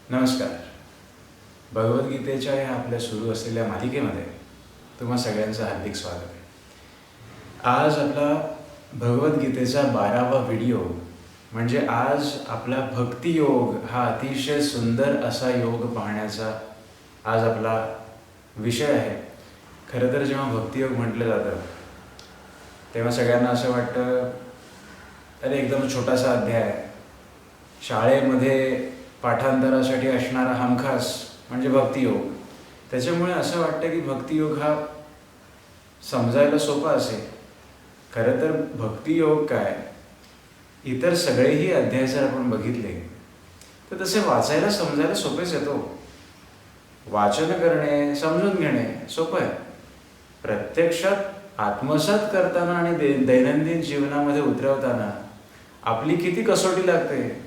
नमस्कार. भगवद्गीतेच्या या आपल्या सुरू असलेल्या मालिकेमध्ये तुम्हा सगळ्यांचं हार्दिक स्वागत आहे. आज आपला भगवद्गीतेचा 12वा व्हिडिओ म्हणजे आज आपला भक्तियोग हा अतिशय सुंदर असा योग पाहण्याचा आज आपला विषय आहे. खरं तर जेव्हा भक्तियोग म्हटलं जातं तेव्हा सगळ्यांना असं वाटतं अरे एकदम छोटासा अध्याय, शाळेमध्ये पाठांतरासाठी असणारा हमखास म्हणजे भक्तियोग. त्याच्यामुळे असं वाटतं की भक्तियोग हा समजायला सोपा असेल. खरं तर भक्तियोग काय, इतर सगळेही अध्याय जर आपण बघितले तर तसे वाचायला समजायला सोपेच येतो. वाचन करणे, समजून घेणे सोपं आहे. प्रत्यक्षात आत्मसात करताना आणि दैनंदिन जीवनामध्ये उतरवताना आपली किती कसोटी लागते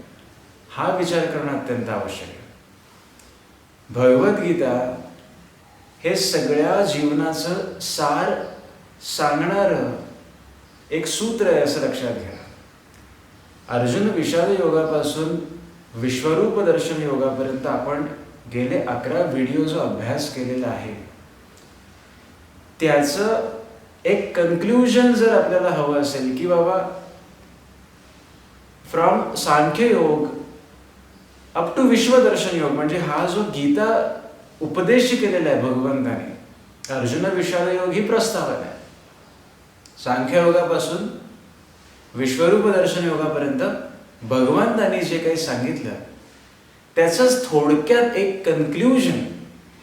हा विचार करणं अत्यंत आवश्यक आहे. भगवद्गीता हे सगळ्या जीवनाचं सार सांगणारं एक सूत्र आहे असं लक्षात घ्या. अर्जुन विषाद योगापासून विश्वरूप दर्शन योगापर्यंत आपण गेले 11 व्हिडिओ जो अभ्यास केलेला आहे त्याचं एक कन्क्ल्युजन जर आपल्याला हवं असेल की बाबा फ्रॉम सांख्य योग अप टू विश्वदर्शन योग, म्हणजे हा जो गीता उपदेश केलेला आहे भगवंताने, अर्जुन विषाद योग ही प्रस्तावना आहे. सांख्य योगापासून विश्वरूप दर्शन योगापर्यंत भगवंतांनी जे काही सांगितलं त्याचंच थोडक्यात एक कन्क्ल्युजन,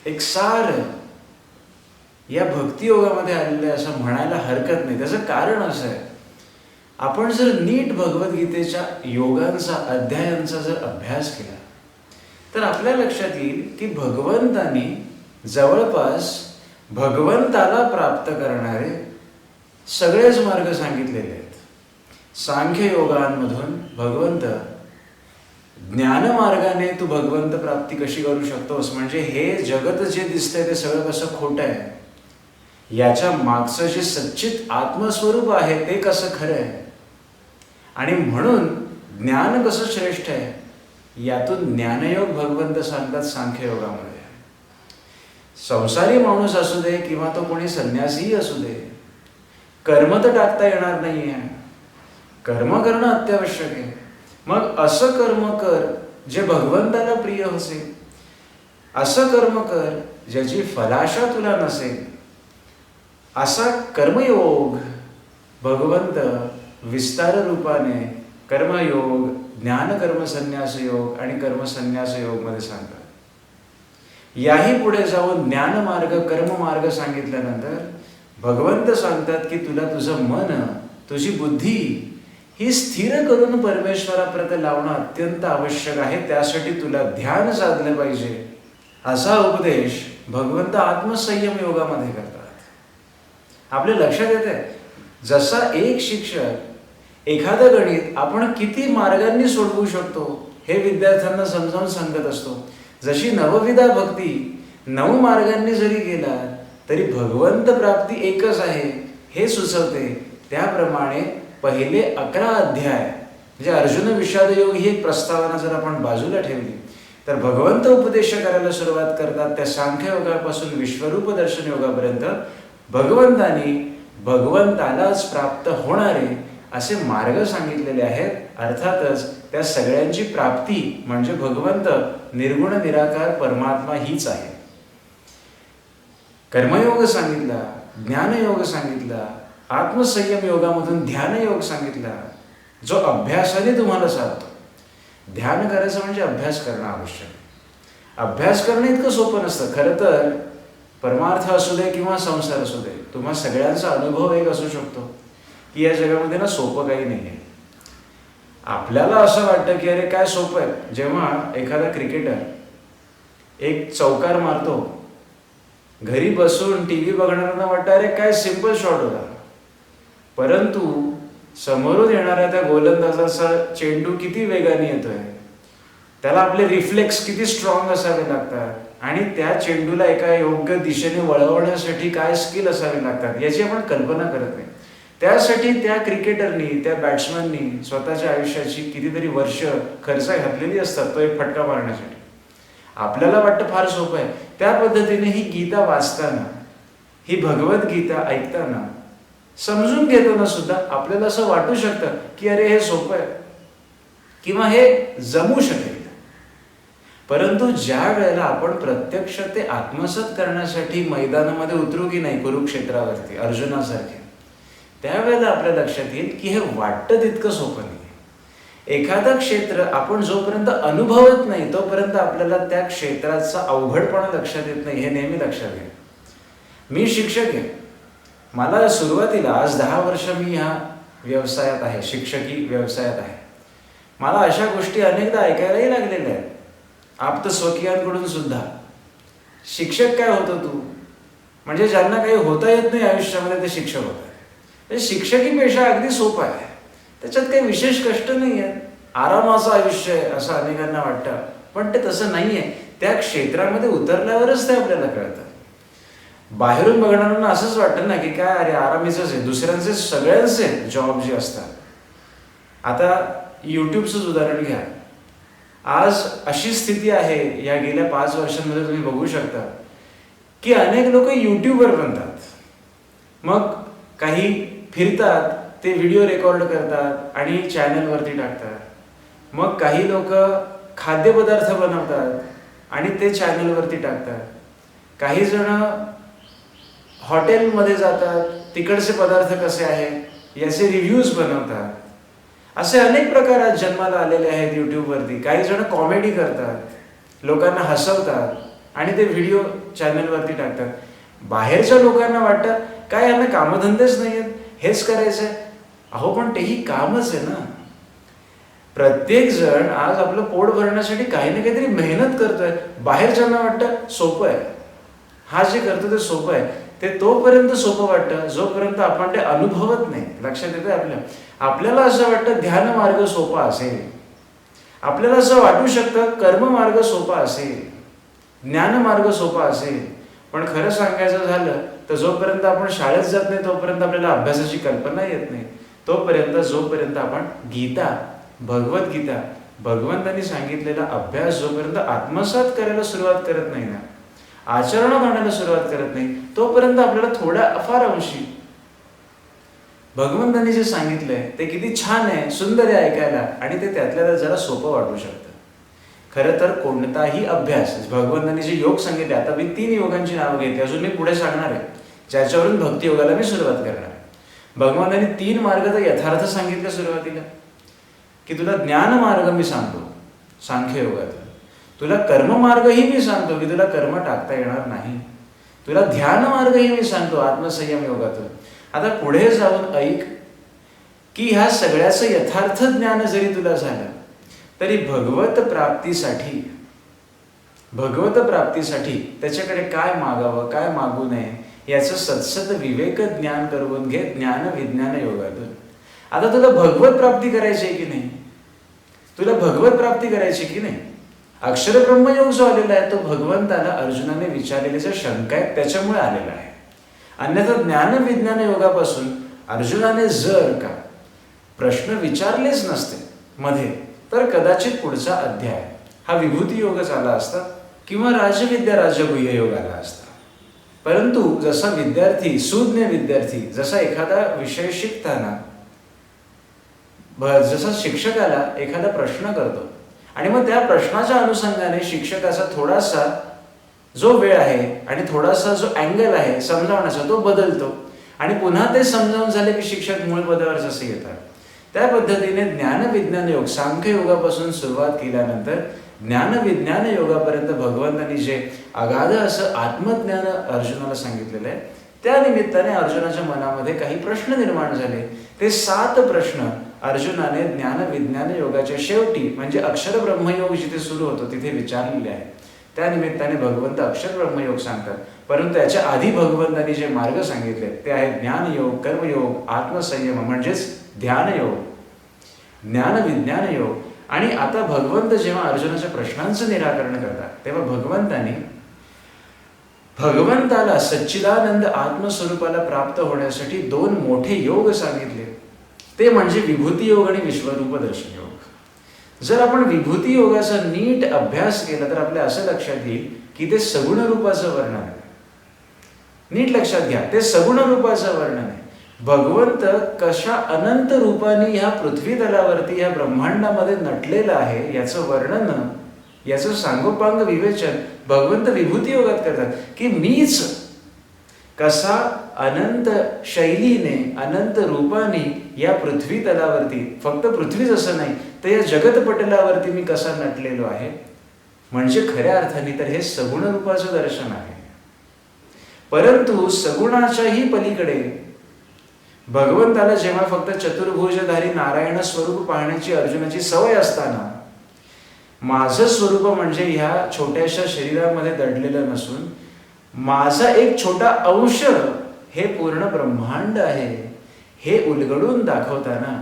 एक सार या भक्तियोगामध्ये आलेलं आहे असं म्हणायला हरकत नाही. त्याचं कारण असं आहे, आपण जर नीट भगवद्गीतेच्या योगांचा, अध्यायांचा जर अभ्यास केला तर आपल्या लक्षात येईल की भगवंतांनी जवळपास भगवंताला प्राप्त करणारे सगळेच मार्ग सांगितलेले आहेत. सांख्य योगांमधून भगवंत, ज्ञानमार्गाने तू भगवंत प्राप्ती कशी करू शकतोस, म्हणजे हे जगत जे दिसतंय ते सगळं कसं खोटं आहे, याच्या मागचं जे सच्चित आत्मस्वरूप आहे ते कसं खरं आहे, आणि म्हणून ज्ञान कसं श्रेष्ठ आहे, यातून ज्ञानयोग भगवंत सांगतात सांख्य योगामध्ये. संसारी माणूस असू दे किंवा तो कोणी संन्यासीही असू दे, कर्म तर टाकता येणार नाही आहे. कर्म करणं अत्यावश्यक आहे. मग असं कर्म कर जे भगवंताला प्रिय असेल, असं कर्म कर ज्याची फलाशा तुला नसेल. असा कर्मयोग भगवंत विस्तार रूपाने कर्मयोग, ज्ञानकर्म संन्यास योग आणि कर्मसंन्यास योग मध्ये सांगतात. याही पुढे जाऊन ज्ञानमार्ग, कर्ममार्ग सांगितल्यानंतर भगवंत सांगतात की तुला तुझं मन, तुझी बुद्धी ही स्थिर करून परमेश्वराप्रती लावणं अत्यंत आवश्यक आहे. त्यासाठी तुला ध्यान साधलं पाहिजे. असा उपदेश भगवंत आत्मसंयम योगामध्ये करतात. आपल्या लक्षात येते जसा एक शिक्षक एखादं गणित आपण किती मार्गांनी सोडवू शकतो हे विद्यार्थ्यांना समजावून सांगत असतो. जशी नवविधा भक्ती 9 मार्गांनी जरी गेला तरी भगवंत प्राप्ती एकच आहे हे सुचवते, त्याप्रमाणे पहिले 11 अध्याय म्हणजे अर्जुन विषाद योग ही एक प्रस्तावना जर आपण बाजूला ठेवली तर भगवंत उपदेश करायला सुरुवात करतात. त्या सांख्य योगापासून विश्वरूप दर्शन योगापर्यंत भगवंतानी भगवंतालाच प्राप्त होणारे असे मार्ग सांगितलेले आहेत. अर्थातच त्या सगळ्यांची प्राप्ती म्हणजे भगवंत निर्गुण निराकार परमात्मा हीच आहे. कर्मयोग सांगितला, ज्ञानयोग सांगितला, आत्मसंयम योगामधून ध्यानयोग सांगितला जो अभ्यासाने तुम्हाला साधतो. ध्यान करायचं म्हणजे अभ्यास करणं आवश्यक. अभ्यास करणं इतकं सोपं नसतं. खरं तर परमार्थ असू दे किंवा संसार असू दे, तुम्हा सगळ्यांचा अनुभव एक असू शकतो की या जगामध्ये ना सोपं काही नाही आहे. आपल्याला असं वाटतं की अरे काय सोपं आहे. जेव्हा एखादा क्रिकेटर एक चौकार मारतो, घरी बसून टी व्ही बघणाऱ्यांना वाटतं अरे काय सिंपल शॉट होता, परंतु समोरून येणाऱ्या त्या गोलंदाजाचा चेंडू किती वेगाने येतोय, त्याला आपले रिफ्लेक्स किती स्ट्रॉंग असावे लागतात आणि त्या चेंडूला एका योग्य दिशेने वळवण्यासाठी काय स्किल असावे लागतात याची आपण कल्पना करत नाही. त्यासाठी त्या क्रिकेटरनी, त्या बॅट्समननी स्वतःच्या आयुष्याची कितीतरी वर्ष खर्च घातलेली असतात तो एक फटका मारण्यासाठी. आपल्याला वाटतं फार सोपं आहे, त्या पद्धतीने ही गीता वाचताना, ही भगवद्गीता ऐकताना, समजून घेताना सुद्धा आपल्याला असं वाटू शकतं की अरे हे सोपं आहे किंवा हे जमू शकेल. परंतु ज्या वेळेला आपण प्रत्यक्ष ते आत्मसात करण्यासाठी मैदानामध्ये उतरू की नाही, कुरुक्षेत्रावरती अर्जुनासारखे, त्यावेळेला आपल्या लक्षात येईल की हे वाटतं तितकं सोपं नाही. एखादा क्षेत्र आपण जोपर्यंत अनुभवत नाही तोपर्यंत आपल्याला त्या क्षेत्राचा अवघडपणा लक्षात येत नाही, हे नेहमी लक्षात घ्या. मी शिक्षक आहे, मला सुरुवातीला आज 10 वर्ष मी ह्या व्यवसायात आहे, शिक्षकी व्यवसायात आहे. मला अशा गोष्टी अनेकदा ऐकायलाही लागलेल्या आहेत, आप्त स्वकीयांकडून सुद्धा. शिक्षक काय होतो तू, म्हणजे ज्यांना काही होता येत नाही आयुष्यामध्ये ते शिक्षक होतात. शिक्षकी पेशा अगदी सोपा आहे, त्याच्यात काही विशेष कष्ट नाही आहेत, आरामाचं आयुष्य आहे असं अनेकांना वाटतं, पण ते तसं नाही आहे. त्या क्षेत्रामध्ये उतरल्यावरच ते आपल्याला कळतं. बाहेरून बघणाऱ्यांना असंच वाटतं ना की काय अरे आरामीचंच आहे, दुसऱ्यांचे सगळ्यांचे जॉब जे असतात. आता यूट्यूबचंच उदाहरण घ्या. आज अशी स्थिती आहे, या गेल्या 5 वर्षांमध्ये तुम्ही बघू शकता की अनेक लोक यूट्यूबर बनतात. मग काही फिरतात, ते व्हिडिओ रेकॉर्ड करतात आणि चॅनलवरती टाकतात. मग काही लोक खाद्यपदार्थ बनवतात आणि ते चॅनलवरती टाकतात. काही जण हॉटेलमध्ये जातात, तिकडचे पदार्थ कसे आहेत याचे रिव्ह्यूज बनवतात. असे अनेक प्रकार आज जन्माला आलेले आहेत यूट्यूबवरती. काही जण कॉमेडी करतात, लोकांना हसवतात आणि ते व्हिडिओ चॅनलवरती टाकतात. बाहेरच्या लोकांना वाटतं काय यांना कामधंदेच नाही आहेत, हेच करायचंय. अहो पण तेही कामच आहे ना. प्रत्येक जण आज आपलं पोट भरण्यासाठी काही ना काहीतरी मेहनत करतोय. बाहेरच्यांना वाटतं सोपं आहे, हा जे करतो ते सोपं आहे. ते तोपर्यंत सोपं वाटतं जोपर्यंत आपण ते अनुभवत नाही. लक्षात येतं आपल्याला असं वाटतं ध्यान मार्ग सोपा असेल, आपल्याला असं वाटू शकतं कर्म मार्ग सोपा असेल, ज्ञान मार्ग सोपा असेल. पण खरं सांगायचं झालं तर जोपर्यंत आपण शाळेत जात नाही तोपर्यंत आपल्याला अभ्यासाची कल्पना येत नाही. तोपर्यंत जोपर्यंत आपण गीता, भगवद्गीता, भगवंतांनी सांगितलेला अभ्यास जोपर्यंत आत्मसात करायला सुरुवात करत नाही ना, आचरणात आणायला सुरुवात करत नाही, तोपर्यंत आपल्याला थोड्या फार अंशी भगवंतांनी जे सांगितलंय ते किती छान आहे, सुंदर आहे ऐकायला, आणि ते त्यातल्या जरा सोपं वाटू शकतं. खरं तर कोणताही अभ्यास, भगवंतांनी जे योग सांगितले, आता मी 3 योगांची नावं घेते, अजून मी पुढे सांगणार आहे, ज्याच्यावरून भक्ती योगाला मी सुरुवात करणार आहे. भगवंतांनी 3 मार्ग तर यथार्थ सांगितले सुरुवातीला, की तुला ज्ञान मार्ग मी सांगतो सांख्य योगातून, तुला कर्म मार्गही मी सांगतो की तुला कर्म टाकता येणार नाही, तुला ध्यान मार्गही मी सांगतो आत्मसंयम योगातून. आता पुढे जाऊन ऐक की ह्या सगळ्याचं यथार्थ ज्ञान जरी तुला झालं तरी भगवत प्राप्तीसाठी त्याच्याकडे काय मागावं, काय मागू नये याचं सत्सत विवेक ज्ञान करून घे ज्ञान विज्ञान योगातून. आता तुला भगवत प्राप्ती करायची आहे की नाही, तुला भगवत प्राप्ती करायची की नाही. अक्षर ब्रह्मयोग जो आलेला आहे तो भगवंताला अर्जुनाने विचारलेले जे शंका आहेत त्याच्यामुळे आलेला आहे. अन्यथा ज्ञान विज्ञान योगापासून अर्जुनाने जर का प्रश्न विचारलेच नसते मध्ये, तर कदाचित पुढचा अध्याय हा विभूती योगच आला असता किंवा राजविद्या राजगुह्य योग आला असता. परंतु जसा विद्यार्थी, सुज्ञ विद्यार्थी, जसा एखादा विषय शिकताना जसा शिक्षकाला एखादा प्रश्न करतो आणि मग त्या प्रश्नाच्या अनुषंगाने शिक्षकाचा थोडासा जो वेळ आहे आणि थोडासा जो अँगल आहे समजावण्याचा तो बदलतो आणि पुन्हा ते समजावून झाले की शिक्षक मूळ पदावर जसे येतात, त्या पद्धतीने ज्ञान विज्ञान योग सांख्य योगापासून सुरुवात केल्यानंतर ज्ञान विज्ञान योगापर्यंत भगवंतांनी जे अगाध असं आत्मज्ञान अर्जुनाला सांगितलेलं आहे, त्या निमित्ताने अर्जुनाच्या मनामध्ये काही प्रश्न निर्माण झाले. ते 7 प्रश्न अर्जुनाने ज्ञान विज्ञान योगाच्या शेवटी म्हणजे अक्षर ब्रह्मयोग जिथे सुरू होतो तिथे विचारलेले आहे. त्या निमित्ताने भगवंत अक्षर ब्रह्मयोग सांगतात. परंतु त्याच्या आधी भगवंतांनी जे मार्ग सांगितले ते आहे ज्ञानयोग, कर्मयोग, आत्मसंयम म्हणजेच ध्यानयोग, ज्ञान विज्ञान योग. आणि आता भगवंत जेव्हा अर्जुनाच्या प्रश्नांचं निराकरण करतात तेव्हा भगवंताला सच्चिदानंद आत्मस्वरूपाला प्राप्त होण्यासाठी 2 मोठे योग सांगितले. ते म्हणजे विभूती योग आणि विश्वरूप दर्शन योग. जर आपण विभूती योगाचा नीट अभ्यास केला तर आपल्या असं लक्षात येईल की ते सगुण रूपाचं वर्णन आहे. नीट लक्षात घ्या, ते सगुण रूपाचं वर्णन आहे. भगवंत कशा अनंत रूपाने ह्या पृथ्वी तलावरती ह्या ब्रह्मांडामध्ये नटलेलं आहे याचं वर्णन, याचं सांगोपांग विवेचन भगवंत विभूती योगात करतात की मीच कसा अनंत शैलीने अनंत रूपाने या पृथ्वी तलावरती, फक्त पृथ्वीच असं नाही तर या जगतपटलावरती मी कसा नटलेलो आहे. म्हणजे खऱ्या अर्थाने तर हे सगुण रूपाचं दर्शन आहे. परंतु सगुणाच्याही पलीकडे भगवंताला जेव्हा फक्त चतुर्भुजधारी नारायण स्वरूप पाहण्याची अर्जुनाची सवय असताना माझं स्वरूप म्हणजे ह्या छोट्याशा शरीरामध्ये दडलेलं नसून माझा एक छोटा अंश हे पूर्ण ब्रह्मांड आहे हे उलगडून दाखवताना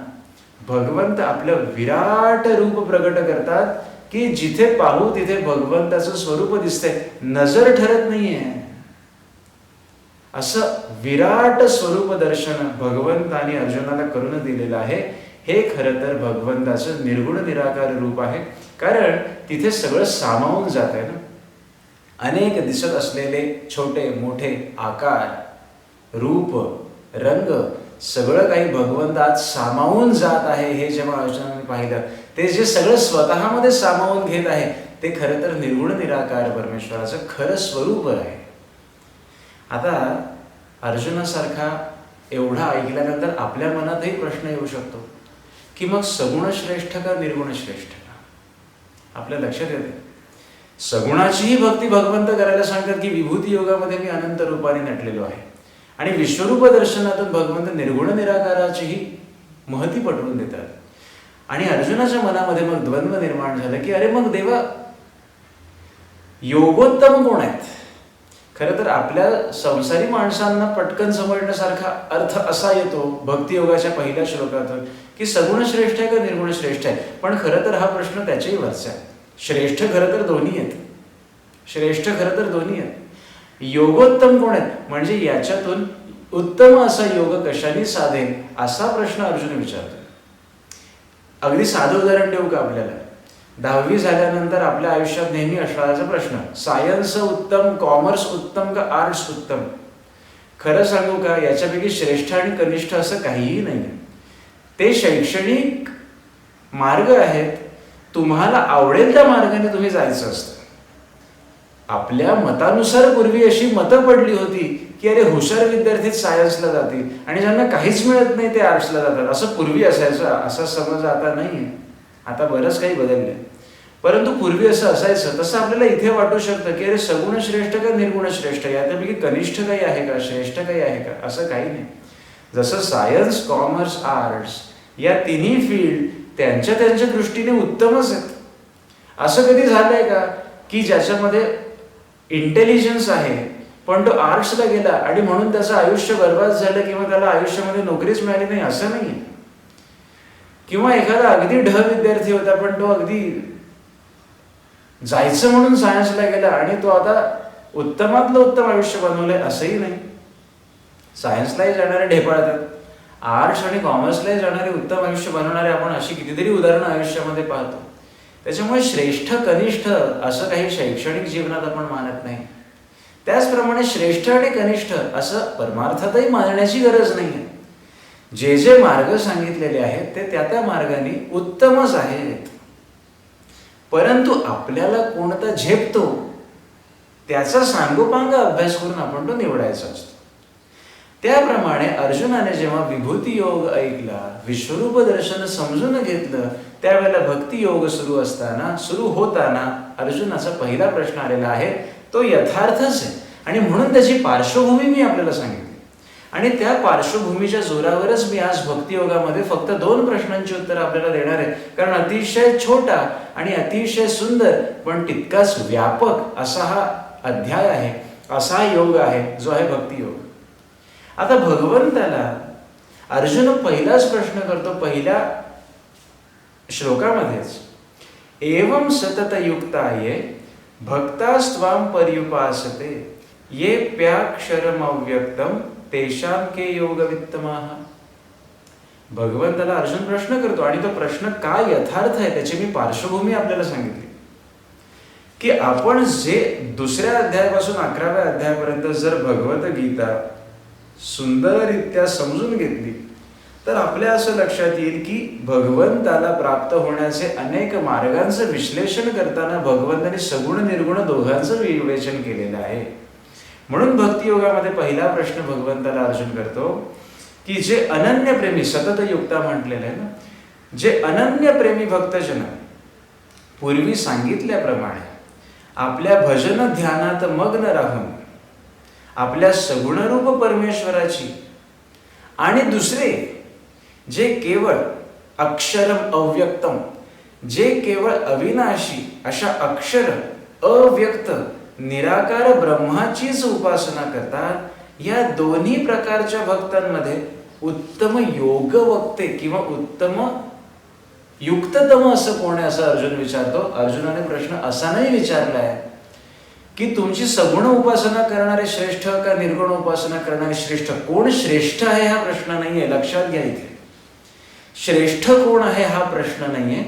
भगवंत आपलं विराट रूप प्रकट करतात की जिथे पाहू तिथे भगवंताचं स्वरूप दिसतंय, नजर ठरत नाहीये. असं विराट स्वरूप दर्शन भगवंताने अर्जुनाला करून दिलेलं आहे. हे खरं तर भगवंताचं निर्गुण निराकार रूप आहे, कारण तिथे सगळं सामावून जात आहे ना. अनेक दिसत असलेले छोटे मोठे आकार, रूप, रंग सगळं काही भगवंतात सामावून जात आहे. हे जेव्हा अर्जुनाने पाहिलं, ते जे सगळं स्वतःमध्ये सामावून घेत आहे ते खरं तर निर्गुण निराकार परमेश्वराचं खरं स्वरूप आहे. आता अर्जुनासारखा एवढा ऐकल्यानंतर आपल्या मनातही प्रश्न येऊ शकतो की मग सगुण श्रेष्ठ का निर्गुण श्रेष्ठ का? आपल्या लक्षात येते सगुणाचीही भक्ती भगवंत करायला सांगतात की विभूती योगामध्ये मी अनंत रूपाने नटलेलो आहे, आणि विश्वरूप दर्शनातून भगवंत निर्गुण निराकाराचीही महती पटवून देतात. आणि अर्जुनाच्या मनामध्ये मग द्वंद्व निर्माण झालं की अरे मग देवा योगोत्तम कोण आहेत? खरं तर आपल्या संसारी माणसांना पटकन समजण्यासारखा अर्थ असा येतो भक्तियोगाच्या पहिल्या श्लोकातून की सगुण श्रेष्ठ आहे का निर्गुण श्रेष्ठ आहे. पण खरं तर हा प्रश्न त्याच्याही वरचा आहे. श्रेष्ठ खरं तर दोन्ही आहेत, श्रेष्ठ खरं तर दोन्ही आहेत. योगोत्तम कोण आहेत म्हणजे याच्यातून उत्तम असा योग कशाने साधेल असा प्रश्न अर्जुन विचारतो. अगदी साधं उदाहरण देऊ का आपल्याला? 10वी झाल्यानंतर आपल्या आयुष्यात नेहमी असणारा प्रश्न, सायन्स उत्तम, कॉमर्स उत्तम का आर्ट्स उत्तम? खरं सांगू का, याच्यापैकी श्रेष्ठ आणि कनिष्ठ असं काहीही नाही. ते शैक्षणिक मार्ग आहेत, तुम्हाला आवडेल त्या मार्गाने तुम्ही जायचं असतं. आपल्या मतानुसार पूर्वी अशी मतं पडली होती की अरे हुशार विद्यार्थी सायन्सला जातील आणि ज्यांना काहीच मिळत नाही ते आर्ट्सला जातात, असं पूर्वी असायचं. असा समज आता नाहीये, आता बरंच काही बदललंय. परंतु पूर्वी असं असायचं. तसं आपल्याला इथे वाटू शकतं की अरे सगुण श्रेष्ठ का निर्गुण श्रेष्ठ, यापैकी कनिष्ठ काही आहे का, श्रेष्ठ काही आहे का? असं काही नाही. जसं सायन्स, कॉमर्स, आर्ट्स या तिन्ही फील्ड त्यांच्या त्यांच्या दृष्टीने उत्तमच आहेत. असं कधी झालंय का की ज्याच्यामध्ये इंटेलिजन्स आहे पण तो आर्ट्सला गेला आणि म्हणून त्याचं आयुष्य बर्बाद झालं किंवा त्याला आयुष्यामध्ये नोकरीच मिळाली नाही, असं नाहीये. किंवा एखादा अगदी ढ विद्यार्थी होता पण तो अगदी जायचं म्हणून सायन्सला गेला आणि तो आता उत्तमातलं उत्तम आयुष्य बनवलंय, असंही नाही. सायन्सलाही जाणारे ढेपाळतात, आर्ट्स आणि कॉमर्सलाही जाणारे उत्तम आयुष्य बनवणारे आपण अशी कितीतरी उदाहरणं आयुष्यामध्ये पाहतो. त्याच्यामुळे श्रेष्ठ कनिष्ठ असं काही शैक्षणिक जीवनात आपण मानत नाही. त्याचप्रमाणे श्रेष्ठ आणि कनिष्ठ असं परमार्थातही मानण्याची गरज नाही. जे जे मार्ग सांगितलेले आहेत ते त्या त्या मार्गाने उत्तमच आहेत. परंतु आपल्याला कोणता झेपतो त्याचा सांगोपांग अभ्यास करून आपण तो निवडायचा असतो. त्याप्रमाणे अर्जुनाने जेव्हा विभूती योग ऐकला, विश्वरूप दर्शन समजून घेतलं, त्यावेळेला भक्ती योग सुरू होताना अर्जुनाचा पहिला प्रश्न आलेला आहे तो यथार्थच आहे. आणि म्हणून त्याची पार्श्वभूमी मी आपल्याला सांगितली. आणि त्या पार्श्वभूमीच्या जोरावरच मी आज भक्तियोगामध्ये फक्त 2 प्रश्नांची उत्तरं आपल्याला देणार आहे. कारण अतिशय छोटा आणि अतिशय सुंदर पण तितकाच व्यापक असा हा अध्याय आहे, असा योग आहे जो आहे भक्तियोग. आता भगवंताला अर्जुन पहिलाच प्रश्न करतो पहिल्या श्लोकामध्येच, एवं सतत युक्ताये भक्तास्त्वां पर्युपासते ये प्याक्षरमव्यक्तम तेषां के योगवित्तमाः. भगवंताला अर्जुन प्रश्न करतो आणि तो प्रश्न काय यथार्थ आहे त्याची मी पार्श्वभूमी आपल्याला सांगितली की आपण जे दुसऱ्या अध्यायापासून 11व्या अध्यायापर्यंत जर भगवद्गीता सुंदररित्या समजून घेतली तर आपल्या असं लक्षात येईल की भगवंताला प्राप्त होण्याचे अनेक मार्गांचं विश्लेषण करताना भगवंताने सगुण निर्गुण दोघांचं विवेचन केलेलं आहे. म्हणून भक्तियोगामध्ये पहिला प्रश्न भगवंताला अर्जुन करतो की जे अनन्य प्रेमी, सतत युक्ता म्हटलेलं आहे ना, जे अनन्य प्रेमी भक्तजन पूर्वी सांगितल्याप्रमाणे आपल्या भजन ध्यानात मग्न राहून आपल्या सगुणरूप परमेश्वराची आणि दुसरे जे केवळ अक्षरम अव्यक्तम, जे केवळ अविनाशी अशा अक्षर अव्यक्त निराकार ब्रह्माचीच उपासना करतात, या दोन्ही प्रकारच्या भक्तांमध्ये उत्तम योगवक्ते किंवा उत्तम युक्ततम असं कोण आहे असं अर्जुन विचारतो. अर्जुनाने प्रश्न असा नाही विचारलाय की तुमची सगुण उपासना करणारे श्रेष्ठ का निर्गुण उपासना करणारे श्रेष्ठ, कोण श्रेष्ठ आहे हा प्रश्न नाहीये. लक्षात घ्या, इथे श्रेष्ठ कोण आहे हा प्रश्न नाहीये.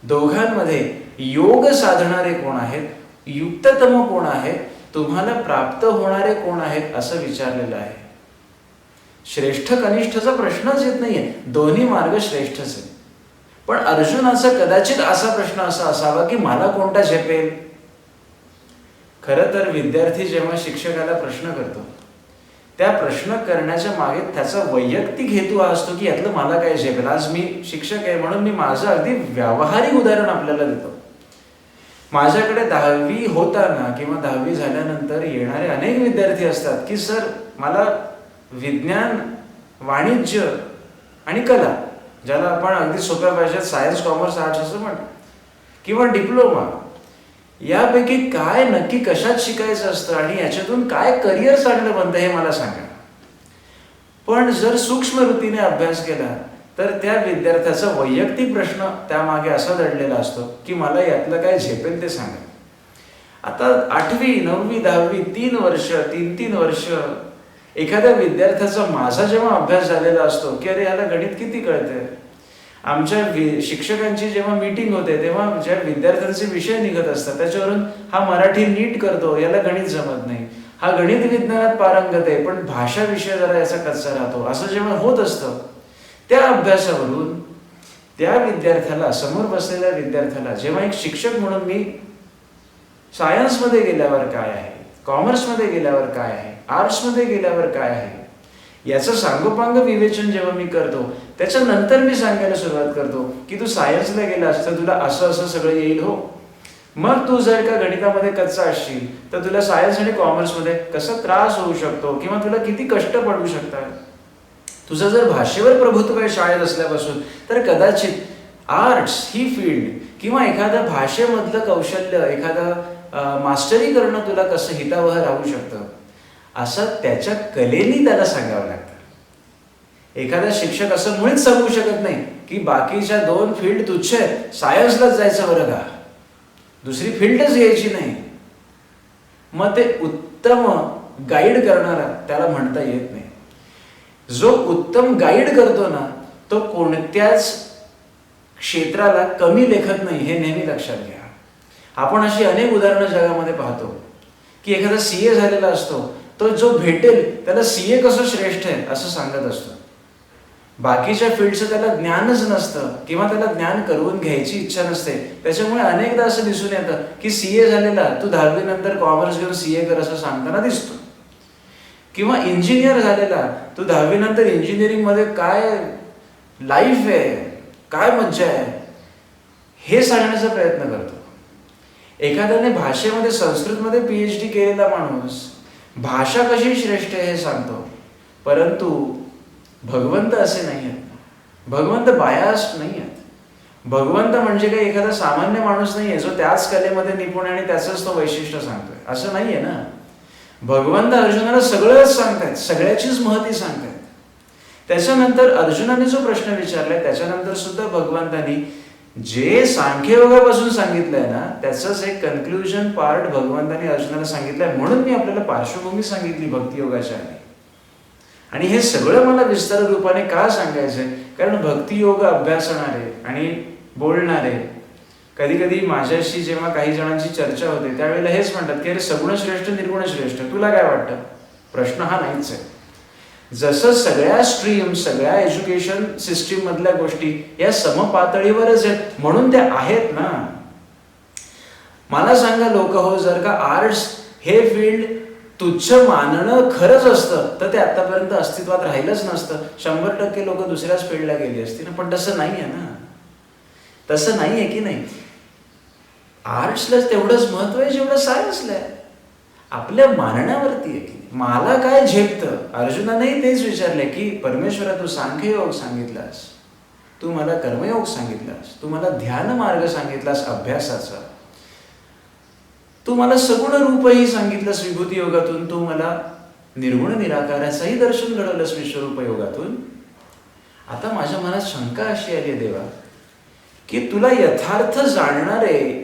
दोघांमध्ये योग साधणारे कोण आहेत, युक्ततम कोण आहे, तुम्हाला प्राप्त होणारे कोण आहेत असं विचारलेलं आहे. श्रेष्ठ कनिष्ठचा प्रश्नच येत नाहीये, दोन्ही मार्ग श्रेष्ठच आहे. पण अर्जुनाचा कदाचित असा प्रश्न असा असावा की मला कोणता झेपेल. खरं तर विद्यार्थी जेव्हा शिक्षकाला प्रश्न करतो त्या प्रश्न करण्याच्या मागे त्याचा वैयक्तिक हेतू हा असतो की यातलं मला काय झेपेल. आज मी शिक्षक आहे म्हणून मी माझं अगदी व्यावहारिक उदाहरण आपल्याला देतो. माझ्याकडे 10वी होताना किंवा 10वी झाल्यानंतर येणारे अनेक विद्यार्थी असतात की सर मला विज्ञान, वाणिज्य आणि कला, ज्याला आपण अगदी सोप्या भाषेत सायन्स, कॉमर्स, आर्ट्स असं म्हणतो, किंवा डिप्लोमा, यापैकी काय नक्की कशात शिकायचं असतं आणि याच्यातून काय करिअर चांगलं बनतं हे मला सांगा. पण जर सूक्ष्म रीतीने अभ्यास केला तर त्या विद्यार्थ्याचा वैयक्तिक प्रश्न त्यामागे असा दडलेला असतो की मला यातलं काय झेपेल ते सांगा. आता 8वी, 9वी, 10वी 3 वर्ष एखाद्या विद्यार्थ्याचा माझा जेव्हा अभ्यास झालेला असतो की अरे याला गणित किती कळते. आमच्या शिक्षकांची जेव्हा मीटिंग होते तेव्हा ज्या विद्यार्थ्यांचे विषय निघत असतात त्याच्यावरून हा मराठी नीट करतो, याला गणित जमत नाही, हा गणित विज्ञानात पारंगत आहे पण भाषा विषय जरा याचा कच्चा राहतो, असं जेव्हा होत असतं त्या अभ्यासावरून त्या विद्यार्थ्याला, समोर बसलेल्या विद्यार्थ्याला जेव्हा एक शिक्षक म्हणून मी सायन्समध्ये गेल्यावर काय आहे, कॉमर्समध्ये गेल्यावर काय आहे, आर्ट्समध्ये गेल्यावर काय आहे याचं सांगोपांग विवेचन जेव्हा मी करतो त्याच्यानंतर मी सांगायला सुरुवात करतो की तू सायन्सला गेलास तर तुला असं असं सगळं येईल हो. मग तू जर का गणितामध्ये कच्चा असशील तर तुला सायन्स आणि कॉमर्समध्ये कसा त्रास होऊ शकतो किंवा तुला किती कष्ट पडू शकतात. तुझं जर भाषेवर प्रभुत्व आहे शाळेत असल्यापासून तर कदाचित आर्ट्स ही फील्ड किंवा एखाद्या भाषेमधलं कौशल्य, एखादा मास्टरी करणं तुला कसं हितावह राहू शकतं असं त्याच्या कलेनी त्याला सांगावं लागतं. एखादा शिक्षक असं मुळीच सांगू शकत नाही की बाकीच्या 2 फील्ड तुच्छ आहेत, सायन्सलाच जायचं बरं का, दुसरी फील्डच घ्यायची नाही. मग ते उत्तम गाईड करणारा त्याला म्हणता येत नाही. जो उत्तम गाईड करतो ना तो कोणत्याच क्षेत्राला कमी लेखत नाही, हे नेहमी लक्षात घ्या. आपण अशी अनेक उदाहरणं जगामध्ये पाहतो की एखादा CA झालेला असतो, तो जो भेटेल त्याला CA कसं श्रेष्ठ आहे असं सांगत असतो. बाकीच्या फील्डचं त्याला ज्ञानच नसतं किंवा त्याला ज्ञान करून घ्यायची इच्छा नसते. त्याच्यामुळे अनेकदा असं दिसून येतं की CA झालेला तू 10वी नंतर कॉमर्स घेऊन CA कर असं सांगताना दिसतो. किंवा इंजिनियर झालेला तू 10वी नंतर इंजिनिअरिंग मध्ये काय लाईफ आहे, काय मज्जा आहे हे सांगण्याचा प्रयत्न करतो. एखाद्याने भाषेमध्ये, संस्कृतमध्ये PhD केलेला माणूस भाषा कशी श्रेष्ठ आहे हे सांगतो. परंतु भगवंत असे नाही आहेत. भगवंत बायास्ड नाही आहेत. भगवंत म्हणजे काही एखादा सामान्य माणूस नाहीये जो त्याच कलेमध्ये निपुण आणि त्याचंच तो वैशिष्ट्य सांगतोय असं नाहीये ना. भगवंत अर्जुनाला सगळंच सांगतायत, सगळ्याचीच महती सांगतायत. त्याच्यानंतर अर्जुनाने जो प्रश्न विचारलाय त्याच्यानंतर सुद्धा भगवंतांनी जे सांख्ययोगापासून सांगितलंय ना त्याचंच एक कन्क्लुजन पार्ट भगवंतांनी अर्जुनाला सांगितलंय. म्हणून मी आपल्याला पार्श्वभूमी सांगितली भक्तियोगाच्या आधी. आणि हे सगळं मला विस्तार रूपाने का सांगायचंय? कारण भक्तियोग अभ्यासणारे आणि बोलणारे कधी कधी माझ्याशी जेव्हा काही जणांची चर्चा होते त्यावेळेला हेच म्हणतात की अरे सगुण श्रेष्ठ निर्गुण श्रेष्ठ, तुला काय वाटतं? प्रश्न हा नाहीच आहे. जसं सगळ्या स्ट्रीम, सगळ्या एज्युकेशन सिस्टीम मधल्या गोष्टी या समपातळीवरच आहेत म्हणून त्या आहेत ना. मला सांगा लोक हो, जर का आर्ट्स हे फील्ड तुच्छ मानणं खरंच असतं तर ते आतापर्यंत अस्तित्वात राहिलंच नसतं. 100% लोक दुसऱ्याच फील्डला गेली असती ना. पण तसं नाही आहे ना, तसं नाही आहे की नाही. आर्ट्सलाच तेवढंच महत्व आहे जेवढं सायन्सला आहे. आपल्या मानण्यावरती आहे की मला काय झेपतं. अर्जुनानेही तेच विचारले की परमेश्वरा, तू सांख्ययोग सांगितलास, तू मला कर्मयोग सांगितलास, तू मला ध्यान मार्ग सांगितलास अभ्यासाचा, तू मला सगुण रूपही सांगितलंस विभूती योगातून, तू मला निर्गुण निराकाराचंही दर्शन घडवलंस विश्वरूप योगातून. आता माझ्या मनात शंका अशी आली देवा की तुला यथार्थ जाणणारे,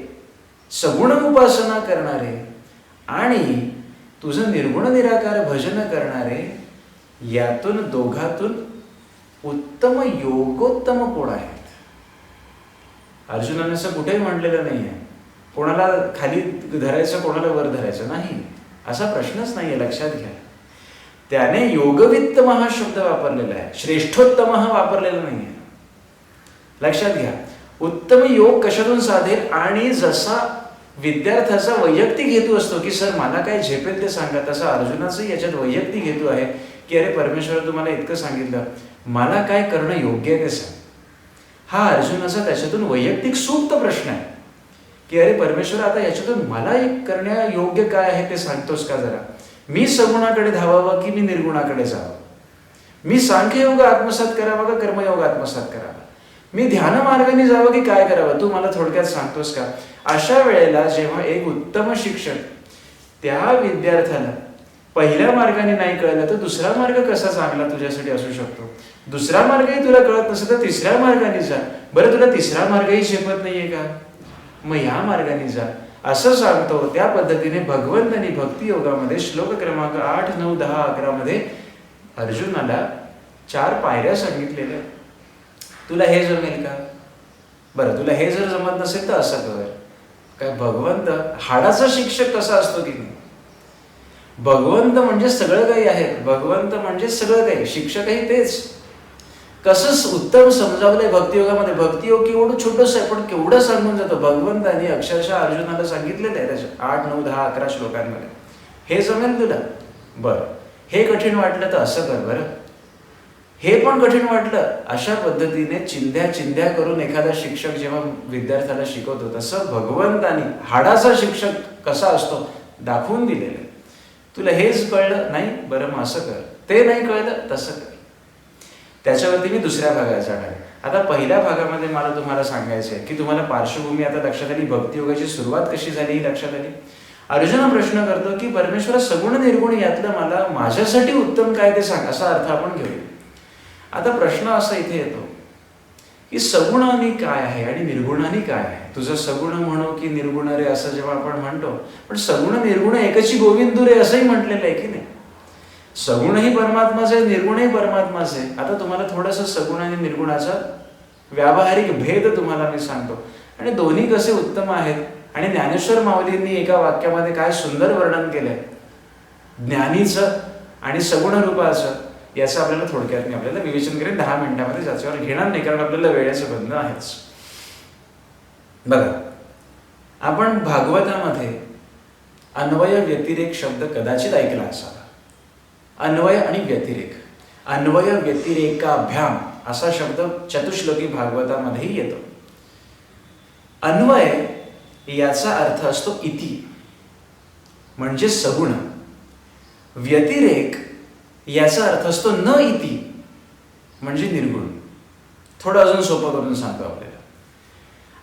सगुण उपासना करणारे आणि तुझं निर्गुण निराकार भजन करणारे, यातून दोघातून उत्तम योगोत्तम कोण आहेत? अर्जुनाने असं कुठेही म्हणलेलं नाही आहे कोणाला खाली धरायचं कोणाला वर धरायचं नाही, असा प्रश्नच नाहीये. लक्षात घ्या, त्याने योगवित्तम हा शब्द वापरलेला आहे, श्रेष्ठोत्तम हा वापरलेला नाहीये. लक्षात घ्या, उत्तम योग कशातून साधेल? आणि जसा विद्यार्थ्याचा वैयक्तिक हेतू असतो की सर मला काय झेपेल ते सांगा, तसा अर्जुनाचाही याच्यात वैयक्तिक हेतू आहे की अरे परमेश्वर, तुम्हाला इतकं सांगितलं, मला काय करणं योग्य आहे ते सांग. हा अर्जुनाचा त्याच्यातून वैयक्तिक सुप्त प्रश्न आहे की अरे परमेश्वर, आता याच्यातून मला एक करण्या योग्य काय आहे ते सांगतोस का जरा. मी सगुणाकडे धावावं की मी निर्गुणाकडे जावं? मी सांख्ययोग आत्मसात करावा का कर्मयोग आत्मसात करावा? मी ध्यान मार्गाने जावं की काय करावं? तू मला थोडक्यात सांगतोस का? अशा वेळेला जेव्हा एक उत्तम शिक्षक त्या विद्यार्थ्याला पहिल्या मार्गाने नाही कळलं तर दुसरा मार्ग कसा चांगला तुझ्यासाठी असू शकतो? दुसरा मार्गही तुला कळत नसेल तर तिसऱ्या मार्गाने जा. बरं, तुला तिसरा मार्गही झेपत नाहीये का? मग ह्या मार्गाने जा असं सांगतो. त्या पद्धतीने भगवंतांनी भक्ती योगामध्ये श्लोक क्रमांक 8, 9, 10, 11 मध्ये अर्जुनाला 4 पायऱ्या सांगितलेल्या. तुला हे जमेल का? बरं, तुला हे जर जमत नसेल तर असं कर. काय भगवंत हाडाचा शिक्षक कसा असतो की नाही? भगवंत म्हणजे सगळं काही आहे, भगवंत म्हणजे सगळं काही, शिक्षकही तेच. कसं उत्तम समजावलंय भक्तियोगामध्ये. भक्तियोग केवढं छोटंसं आहे पण केवढं सांगून जातं. भगवंतांनी अक्षरशः अर्जुनाला सांगितलेलं आहे त्याच्या 8, 9, 10, 11 श्लोकांमध्ये. हे जमेल तुला? बरं, हे कठीण वाटलं तर असं कर. बरं, हे पण कठीण वाटलं. अशा पद्धतीने चिंध्या चिंध्या करून एखादा शिक्षक जेव्हा विद्यार्थ्याला शिकवतो तसं भगवंतानी हाडाचा शिक्षक कसा असतो दाखवून दिलेलं आहे. तुला हेच कळलं नाही? बरं, मग असं कर. ते नाही कळलं तसं कर. त्याच्यावरती मी दुसऱ्या भागात जाणार आहे. आता पहिल्या भागामध्ये मला तुम्हाला सांगायचं आहे की तुम्हाला पार्श्वभूमी आता लक्षात आली, भक्तियोगाची सुरुवात कशी झाली ही लक्षात आली. अर्जुन प्रश्न करतो की परमेश्वर सगुण निर्गुण यातलं मला माझ्यासाठी उत्तम काय ते सांग, असा अर्थ आपण घेऊया. आता प्रश्न असा इथे येतो की सगुणाने काय आहे आणि निर्गुणाने काय आहे? तुझं सगुण म्हणू की निर्गुण रे असं जेव्हा आपण म्हणतो, पण सगुण निर्गुण एकची गोविंदू रे असंही म्हटलेलं आहे की नाही? सगुणही परमात्माच आहे, निर्गुणही परमात्माच आहे. आता तुम्हाला थोडंसं सगुण आणि निर्गुणाचा व्यावहारिक भेद तुम्हाला मी सांगतो आणि दोन्ही कसे उत्तम आहेत. आणि ज्ञानेश्वर माऊलींनी एका वाक्यामध्ये काय सुंदर वर्णन केलंय ज्ञानीचं आणि सगुण रूपाचं, याचं आपल्याला थोडक्यात मी आपल्याला विवेचन करेन 10 मिनिटांमध्ये, ज्याच्यावर घेणार नाही कारण आपल्याला वेळेचं बंधन आहेच. बघा, आपण भागवतामध्ये अन्वय व्यतिरेक शब्द कदाचित ऐकला असावा. अन्वय आणि व्यतिरेक, अन्वय व्यतिरेकाभ्याम असा शब्द चतुश्लोकी भागवतामध्येही येतो. अन्वय याचा अर्थ असतो इति म्हणजे सगुण. व्यतिरेक याचा अर्थ असतो न इति म्हणजे निर्गुण. थोडं अजून सोपं करून सांगतो आपल्याला.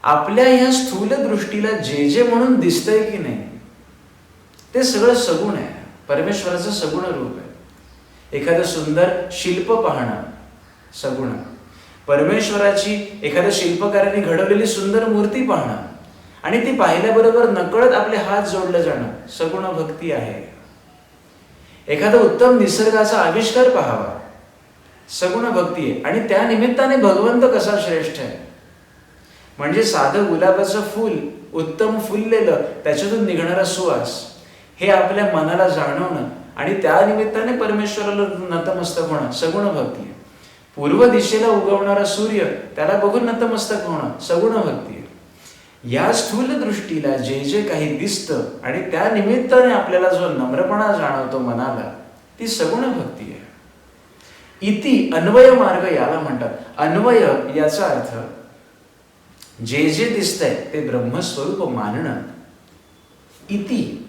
आपल्या ह्या स्थूल दृष्टीला जे जे म्हणून दिसतंय की नाही ते सगळं सगुण आहे, परमेश्वराचं सगुण रूप आहे. एखादं सुंदर शिल्प पाहणं सगुण, परमेश्वराची एखाद्या शिल्पकाराने घडवलेली सुंदर मूर्ती पाहणं आणि ती पाहिल्याबरोबर नकळत आपले हात जोडले जाणं सगुण भक्ती आहे. एखादा उत्तम निसर्गाचा आविष्कार पाहावा, सगुण भक्ती आहे. आणि त्या निमित्ताने भगवंत कसा श्रेष्ठ आहे. म्हणजे साधं गुलाबाचं फूल उत्तम फुललेलं, त्याच्यातून निघणारा सुवास, हे आपल्या मनाला जाणवणं आणि त्या निमित्ताने परमेश्वराला नतमस्तक होणं सगुण भक्ती आहे. पूर्व दिशेला उगवणारा सूर्य, त्याला बघून नतमस्तक होणं सगुण भक्ती आहे. या स्थूल दृष्टीला जे जे काही दिसतं आणि त्या निमित्ताने आपल्याला जो नम्रपणा जाणवतो मनाला, ती सगुण भक्ती आहे. इति अन्वय मार्ग याला म्हणतात. अन्वय याचा अर्थ जे जे दिसतंय ते ब्रह्मस्वरूप मानणं. इति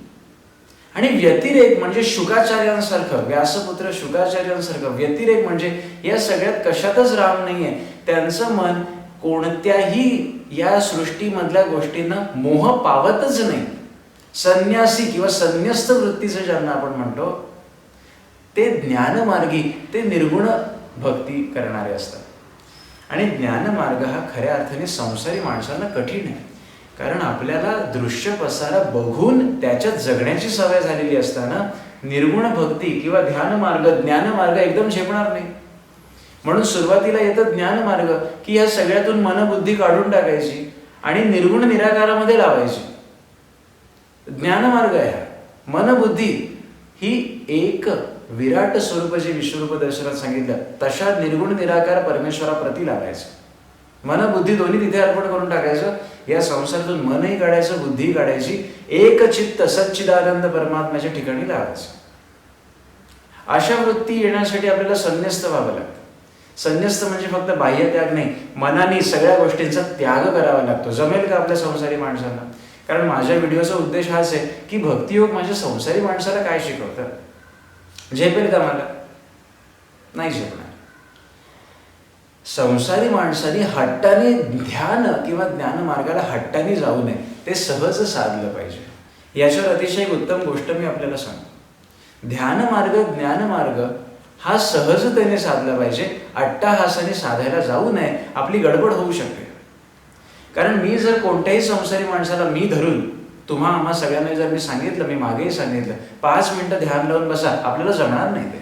आणि व्यतिरेक म्हणजे शुकाचार्यांसारखं, व्यासपुत्र शुकाचार्यांसारखं व्यतिरेक म्हणजे या सगळ्यात कशातच राम नाहीये. त्यांचं मन कोणत्याही या सृष्टीमधल्या गोष्टींना मोह पावतच नाही. संन्यासी किंवा संन्यस्त वृत्तीचं ज्यांना आपण म्हणतो, ते ज्ञानमार्गी, ते निर्गुण भक्ती करणारे असतात. आणि ज्ञानमार्ग हा खऱ्या अर्थाने संसारी माणसांना कठीण आहे. कारण आपल्याला दृश्य पसारा बघून त्याच्यात जगण्याची सवय झालेली असताना निर्गुण भक्ती किंवा ध्यानमार्ग, ज्ञानमार्ग एकदम झेपणार नाही. म्हणून सुरुवातीला येतं ज्ञानमार्ग, की या सगळ्यातून मनबुद्धी काढून टाकायची आणि निर्गुण निराकारामध्ये लावायची. ज्ञानमार्ग आहे. मनबुद्धी ही एक विराट स्वरूप जे विश्वरूप दर्शनात सांगितलं, तशा निर्गुण निराकार परमेश्वराप्रती लागायचं. मनबुद्धी दोन्ही तिथे अर्पण करून टाकायचं. या संसारातून मनही काढायचं, बुद्धीही काढायची. एक चित्त सच्चिदानंद परमात्म्याच्या ठिकाणी लावायचं. अशा वृत्ती येण्यासाठी आपल्याला संन्यस्त व्हावं लागतं. संन्यस्त म्हणजे फक्त बाह्य त्याग नाही, मनाने सगळ्या गोष्टींचा त्याग करावा लागतो. जमेल का आपल्या संसारी माणसांना? कारण माझ्या व्हिडिओचा उद्देश हाच आहे की भक्तियोग माझ्या संसारी माणसाला काय शिकवतं. झेपेल का मला? नाही झेपणार. संसारी माणसाने हट्टाने ध्यान किंवा ज्ञानमार्गाला हट्टाने जाऊ नये, ते सहज साधलं पाहिजे. याच्यावर अतिशय एक उत्तम गोष्ट मी आपल्याला सांगतो. ध्यानमार्ग, ज्ञानमार्ग हा सहजतेने साधला पाहिजे. अट्टाहासाने साधायला जाऊ नये, आपली गडबड होऊ शकते. कारण मी जर कोणत्याही संसारी माणसाला मी धरून आम्हा सगळ्यांना जर मी सांगितलं, मी मागेही सांगितलं, 5 मिनिटं ध्यान लावून बसा, आपल्याला जमणार नाही ते.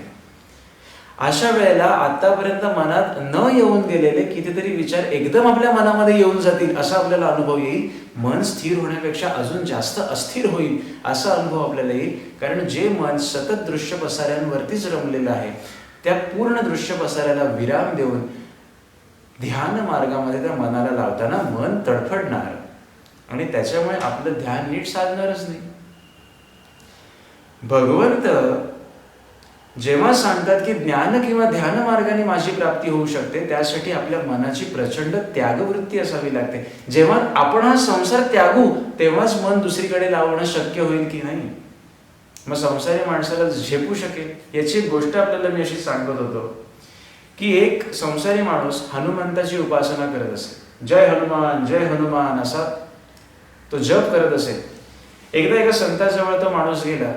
अशा वेळेला आतापर्यंत मनात न येऊन गेलेले कितीतरी विचार एकदम आपल्या मनामध्ये येऊन जातील, असा आपल्याला अनुभव येईल. मन स्थिर होण्यापेक्षा अजून जास्त अस्थिर होईल असा अनुभव आपल्याला येईल. कारण जे मन सतत दृश्य पसाऱ्यांवरतीच रमलेलं आहे, त्या पूर्ण दृश्य पसाऱ्याला विराम देऊन ध्यान मार्गामध्ये त्या मनाला लावताना मन तडफडणार आणि त्याच्यामुळे आपलं ध्यान नीट साधणारच नाही. भगवंत जेव्हा सांगतात की ज्ञान किंवा ध्यान मार्गाने माझी प्राप्ती होऊ शकते, त्यासाठी आपल्या मनाची प्रचंड त्यागवृत्ती असावी लागते. जेव्हा आपण हा संसार त्यागू, तेव्हाच मन दुसरीकडे लावणं शक्य होईल की नाही. मग संसारी माणसाला झेपू शकेल. याची एक गोष्ट आपल्याला मी अशी सांगत होतो की एक संसारी माणूस हनुमंताची उपासना करत असे. जय हनुमान जय हनुमान असा तो जप करत असे. एकदा एका संताजवळ तो माणूस गेला.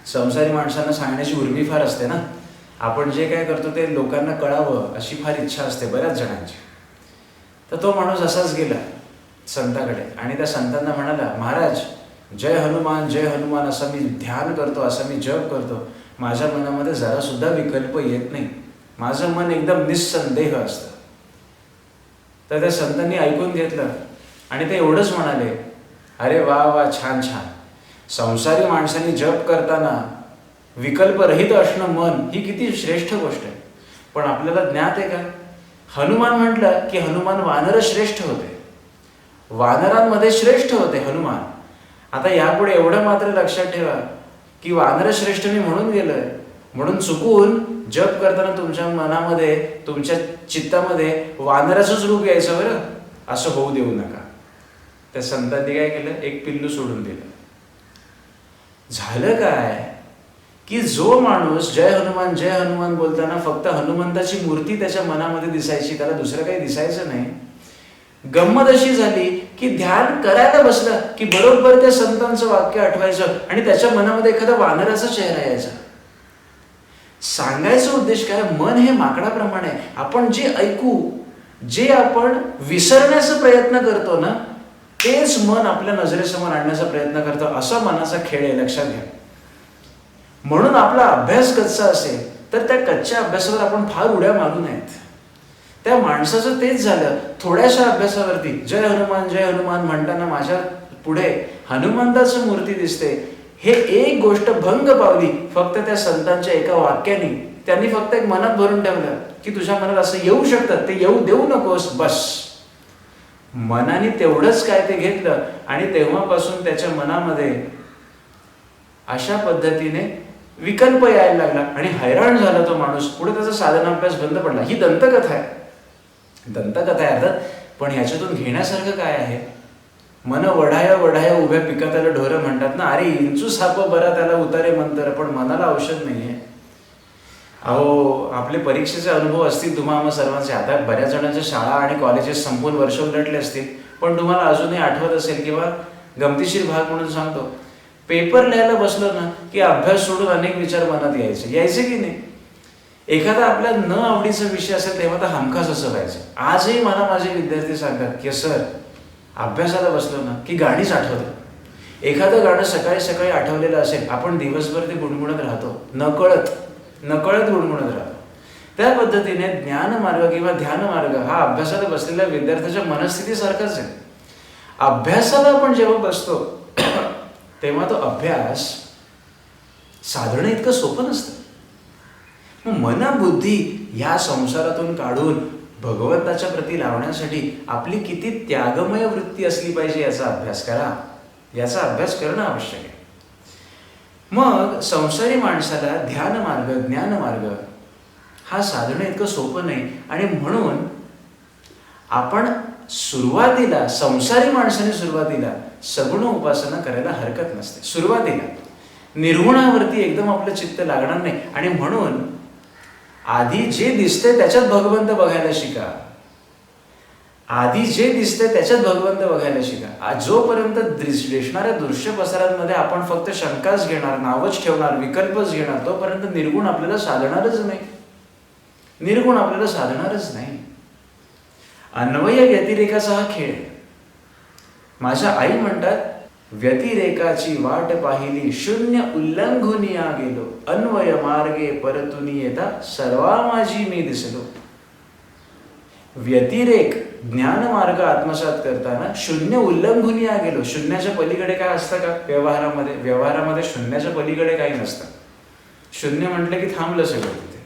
संसारी माणसांना सांगण्याची उर्मी फार असते ना, आपण जे काय करतो ते लोकांना कळावं अशी फार इच्छा असते बऱ्याच जणांची. तर तो माणूस असाच गेला संताकडे आणि त्या संतांना म्हणाला, महाराज जय हनुमान असं मी ध्यान करतो, असं मी जप करतो, माझ्या मनामध्ये जरा सुद्धा विकल्प येत नाही, माझं मन एकदम निस्संदेह असतं. तर त्या संतांनी ऐकून घेतलं आणि ते एवढंच म्हणाले, अरे वा वा, छान छान. संसारी माणसांनी जप करताना विकल्परहित असणं मन ही किती श्रेष्ठ गोष्ट आहे. पण आपल्याला ज्ञात आहे का, हनुमान म्हटलं की हनुमान वानर श्रेष्ठ होते, वानरांमध्ये श्रेष्ठ होते हनुमान. आता यापुढे एवढं मात्र लक्षात ठेवा की वानर श्रेष्ठ मी म्हणून गेलोय म्हणून चुकून जप करताना तुमच्या मनामध्ये, तुमच्या चित्तामध्ये वानराचंच रूप यायचं बरं, असं होऊ देऊ नका. त्या संतांनी काय केलं, एक पिल्लू सोडून दिलं. झालं काय की जो माणूस जय हनुमान बोलताना फक्त हनुमंताची मूर्ती त्याच्या मनामध्ये दिसायची, त्याला दुसरं काही दिसायचं नाही. गंमत अशी झाली की ध्यान करायला बसलं की बरोबर त्या संतांचं वाक्य आठवायचं आणि त्याच्या मनामध्ये एखादा वानराचा चेहरा यायचा. सांगायचा उद्देश काय, मन हे माकडाप्रमाणे आहे. आपण जे ऐकू, जे आपण विसरण्याचा प्रयत्न करतो ना, तेच मन आपल्या नजरेसमोर आणण्याचा प्रयत्न करतो. असा मनाचा खेळ आहे, लक्षात घ्या. म्हणून आपला अभ्यास कच्चा असेल तर त्या कच्च्या अभ्यासावर आपण फार उड्या मारू नयेत. त्या माणसाचं तेच झालं. थोड्याशा अभ्यासावरती जय हनुमान म्हणताना माझ्या पुढे हनुमंताची मूर्ती दिसते. हे एक गोष्ट भंग पावली फक्त त्या संतांच्या एका वाक्याने. त्यांनी फक्त एक मनात भरून ठेवलं की तुझ्या मनात असं येऊ शकतं, ते येऊ देऊ नकोस. बस मनाने तेवढंच काय ते घेतलं आणि तेव्हापासून त्याच्या मनामध्ये अशा पद्धतीने विकल्प यायला लागला आणि हैराण झाला तो माणूस. पुढे त्याचा साधनाभ्यास बंद पडला. ही दंतकथा आहे, अर्थात. पण याच्यातून घेण्यासारखं काय आहे? मन वढाया उभ्या पिका त्याला ढोरं म्हणतात ना. अरे इंचू साप बरा त्याला उतारे मंतर, पण मनाला औषध नाहीये. अहो आपले परीक्षेचे अनुभव असतील तुम्हाला सर्वांचे. आता बऱ्याच जणांच्या शाळा आणि कॉलेजेस संपून वर्ष उलटले असतील, पण तुम्हाला अजूनही आठवत असेल किंवा गमतीशीर भाग म्हणून सांगतो, पेपर लिहायला बसलो ना की अभ्यास सोडून अनेक विचार मनात यायचे की नाही. एखादा आपल्या न आवडीचा विषय असेल तेव्हा तर हमखास असं व्हायचं. आजही मला माझे विद्यार्थी सांगतात की सर अभ्यासाला बसलो ना की गाणीच आठवतं. एखादं गाणं सकाळी सकाळी आठवलेलं असेल, आपण दिवसभर ते गुणगुणत राहतो, नकळत गुणगुणत राहतो. त्या पद्धतीने ज्ञानमार्ग किंवा ध्यानमार्ग हा अभ्यासाला बसलेल्या विद्यार्थ्याच्या मनस्थितीसारखाच आहे. अभ्यासाला आपण जेव्हा बसतो तेव्हा तो अभ्यास साधणं इतकं सोपं नसतं. मग मन बुद्धी या संसारातून काढून भगवंताच्या प्रती लावण्यासाठी आपली किती त्यागमय वृत्ती असली पाहिजे याचा अभ्यास करा. याचा अभ्यास करणं आवश्यक आहे. मग संसारी माणसाला ध्यान मार्ग ज्ञान मार्ग हा साधणं इतकं सोपं नाही. आणि म्हणून आपण सुरुवातीला संसारी माणसाने सुरुवातीला सगुण उपासना करायला हरकत नसते. सुरुवातीला निर्गुणावरती एकदम आपलं चित्त लागणार नाही. आणि म्हणून आधी जे दिसतंय त्याच्यात भगवंत बघायला शिका. जोपर्यंत दिसणाऱ्या दृश्य प्रसारांमध्ये आपण फक्त शंकाच घेणार, नावच ठेवणार, विकल्पच घेणार, तोपर्यंत निर्गुण आपल्याला साधणारच नाही. अन्वय व्यतिरेकाचा हा खेळ. माझ्या आई म्हणतात, व्यतिरेकाची वाट पाहिली, शून्य उल्लंघुनिया गेलो, अन्वय मार्गे परतुनी येता सर्वा माझी मी दिसलो. व्यतिरेक ज्ञानमार्ग आत्मसात करताना शून्य उल्लंघुनिया गेलो. शून्याच्या पलीकडे काय असतं का? व्यवहारामध्ये शून्याच्या पलीकडे काही नसतं. शून्य म्हटलं की थांबलं सगळं तिथे.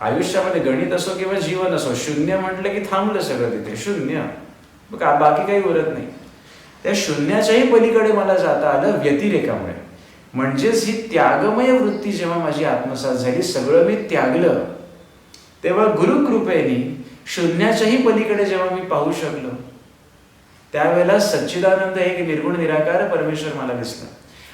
आयुष्यामध्ये गणित असो किंवा जीवन असो, शून्य म्हटलं की थांबलं सगळं तिथे. शून्य, बाकी काही उरत नाही. त्या शून्याच्याही पलीकडे मला जाता आलं व्यतिरेकामुळे. म्हणजेच ही त्यागमय वृत्ती जेव्हा माझी आत्मसात झाली, सगळं मी त्यागलं, तेव्हा गुरुकृपेने शून्याच्याही पलीकडे जेव्हा मी पाहू शकलो, त्यावेळेला सच्चिदानंद एक निर्गुण निराकार परमेश्वर मला दिसला.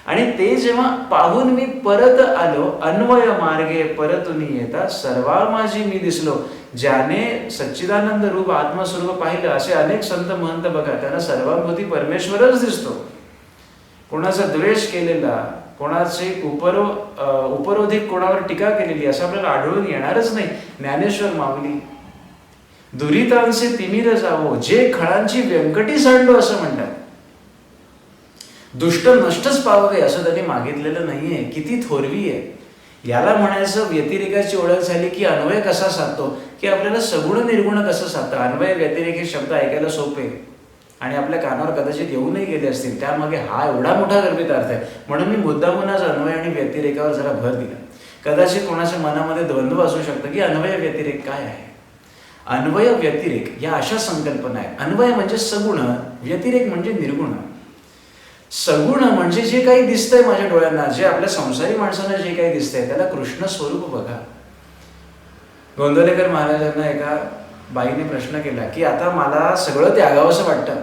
आणि ते जेव्हा पाहून मी परत आलो, अन्वय मार्गे परतुनी येता सर्वा माझी मी दिसलो. ज्याने सच्चिदानंद रूप आत्मस्वरूप पाहिलं असे अनेक संत महंत बघा, त्यांना सर्वांभूती परमेश्वरच दिसतो. कोणाचा द्वेष केलेला, कोणाचे उपरोधिक कोणावर टीका केलेली असं आपल्याला आढळून येणारच नाही. ज्ञानेश्वर माऊली दुरितांचे तिमिर जावो, जे खळांची व्यंकटी सांडो असं म्हणतात. दुष्ट नष्टच पावावे असं त्यांनी मागितलेलं नाहीये. किती थोरवी आहे. याला म्हणायचं व्यतिरेकाची ओळख झाली की अन्वय कसा साधतो, की आपल्याला सगुण निर्गुण कसं साधतं. अन्वय व्यतिरेक हे शब्द ऐकायला सोपे आणि आपल्या कानावर कदाचित येऊनही गेले असतील. त्यामागे हा एवढा मोठा गर्भित अर्थ आहे. म्हणून मी मुद्दामून आज अन्वय आणि व्यतिरेकावर जरा भर दिला. कदाचित कोणाच्या मनामध्ये द्वंद्व असू शकतं की अन्वय व्यतिरेक काय आहे. अन्वय व्यतिरेक या अशा संकल्पना आहेत. अन्वय म्हणजे सगुण, व्यतिरेक म्हणजे निर्गुण. सगुण म्हणजे जे काही दिसतंय माझ्या डोळ्यांना, जे आपल्या संसारी माणसांना जे काही दिसतंय त्याला कृष्ण स्वरूप बघा. गोंदवलेकर महाराजांना एका बाईने प्रश्न केला की आता मला सगळं त्यागावंसं वाटतं.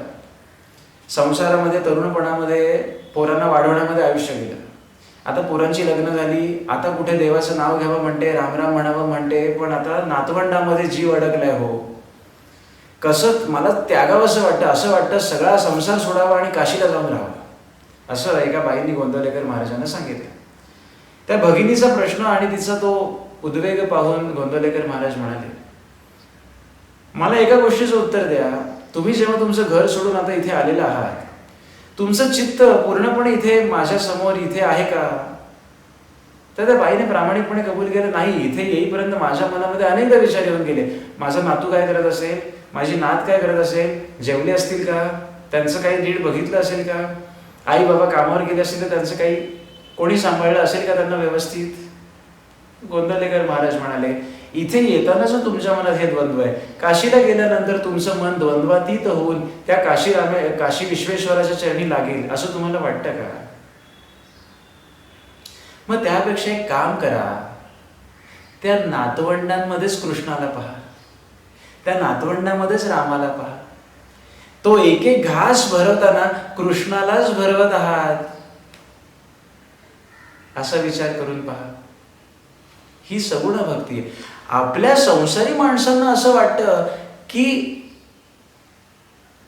संसारामध्ये तरुणपणामध्ये पोरांना वाढवण्यामध्ये आयुष्य गेलं. आता पोरांची लग्न झाली, आता कुठे देवाचं नाव घ्यावं म्हणते, रामराम म्हणावं म्हणते, पण आता नातवंडामध्ये जीव अडकलाय. हो, कसं मला त्यागावंसं वाटतं. असं वाटतं सगळा संसार सोडावा आणि काशीला जाऊन राहावं, असं एका बाईंनी गोंदवलेकर महाराजांना सांगितलं. त्या भगिनीचा प्रश्न आणि तिचा तो उद्वेग पाहून गोंदवलेकर महाराज म्हणाले, मला एका गोष्टीचं उत्तर द्या. तुम्ही जेव्हा तुमचं घर सोडून आता इथे आलेलं आहात, तुमचं चित्त पूर्णपणे इथे माझ्या समोर इथे आहे का? तर त्या बाईने प्रामाणिकपणे कबूल केलं, नाही, इथे येईपर्यंत माझ्या मनामध्ये अनेकदा विचार येऊन गेले, माझा नातू काय करत असेल, माझी नात काय करत असेल, जेवले असतील का, त्यांचं काही नीट बघितलं असेल का, आई बाबा कामावर गेले असतील तर त्यांचं काही कोणी सांभाळलं असेल का त्यांना व्यवस्थित. गोंदवलेकर महाराज म्हणाले, इथे येतानाच तुमच्या मनात हे द्वंद्व आहे, काशीला गेल्यानंतर तुमचं मन द्वंद्वातीत होऊन त्या काशी विश्वेश्वराच्या चरणी लागेल असं तुम्हाला वाटतं का? मग त्यापेक्षा एक काम करा, त्या नातवंडांमध्येच कृष्णाला पहा, त्या नातवंडामध्येच रामाला पहा. तो एक एक घास भरवताना कृष्णालाच भरवत आहात असा विचार करून पहा. ही सगुण भक्ती आहे. आपल्या संसारी माणसांना असं वाटतं की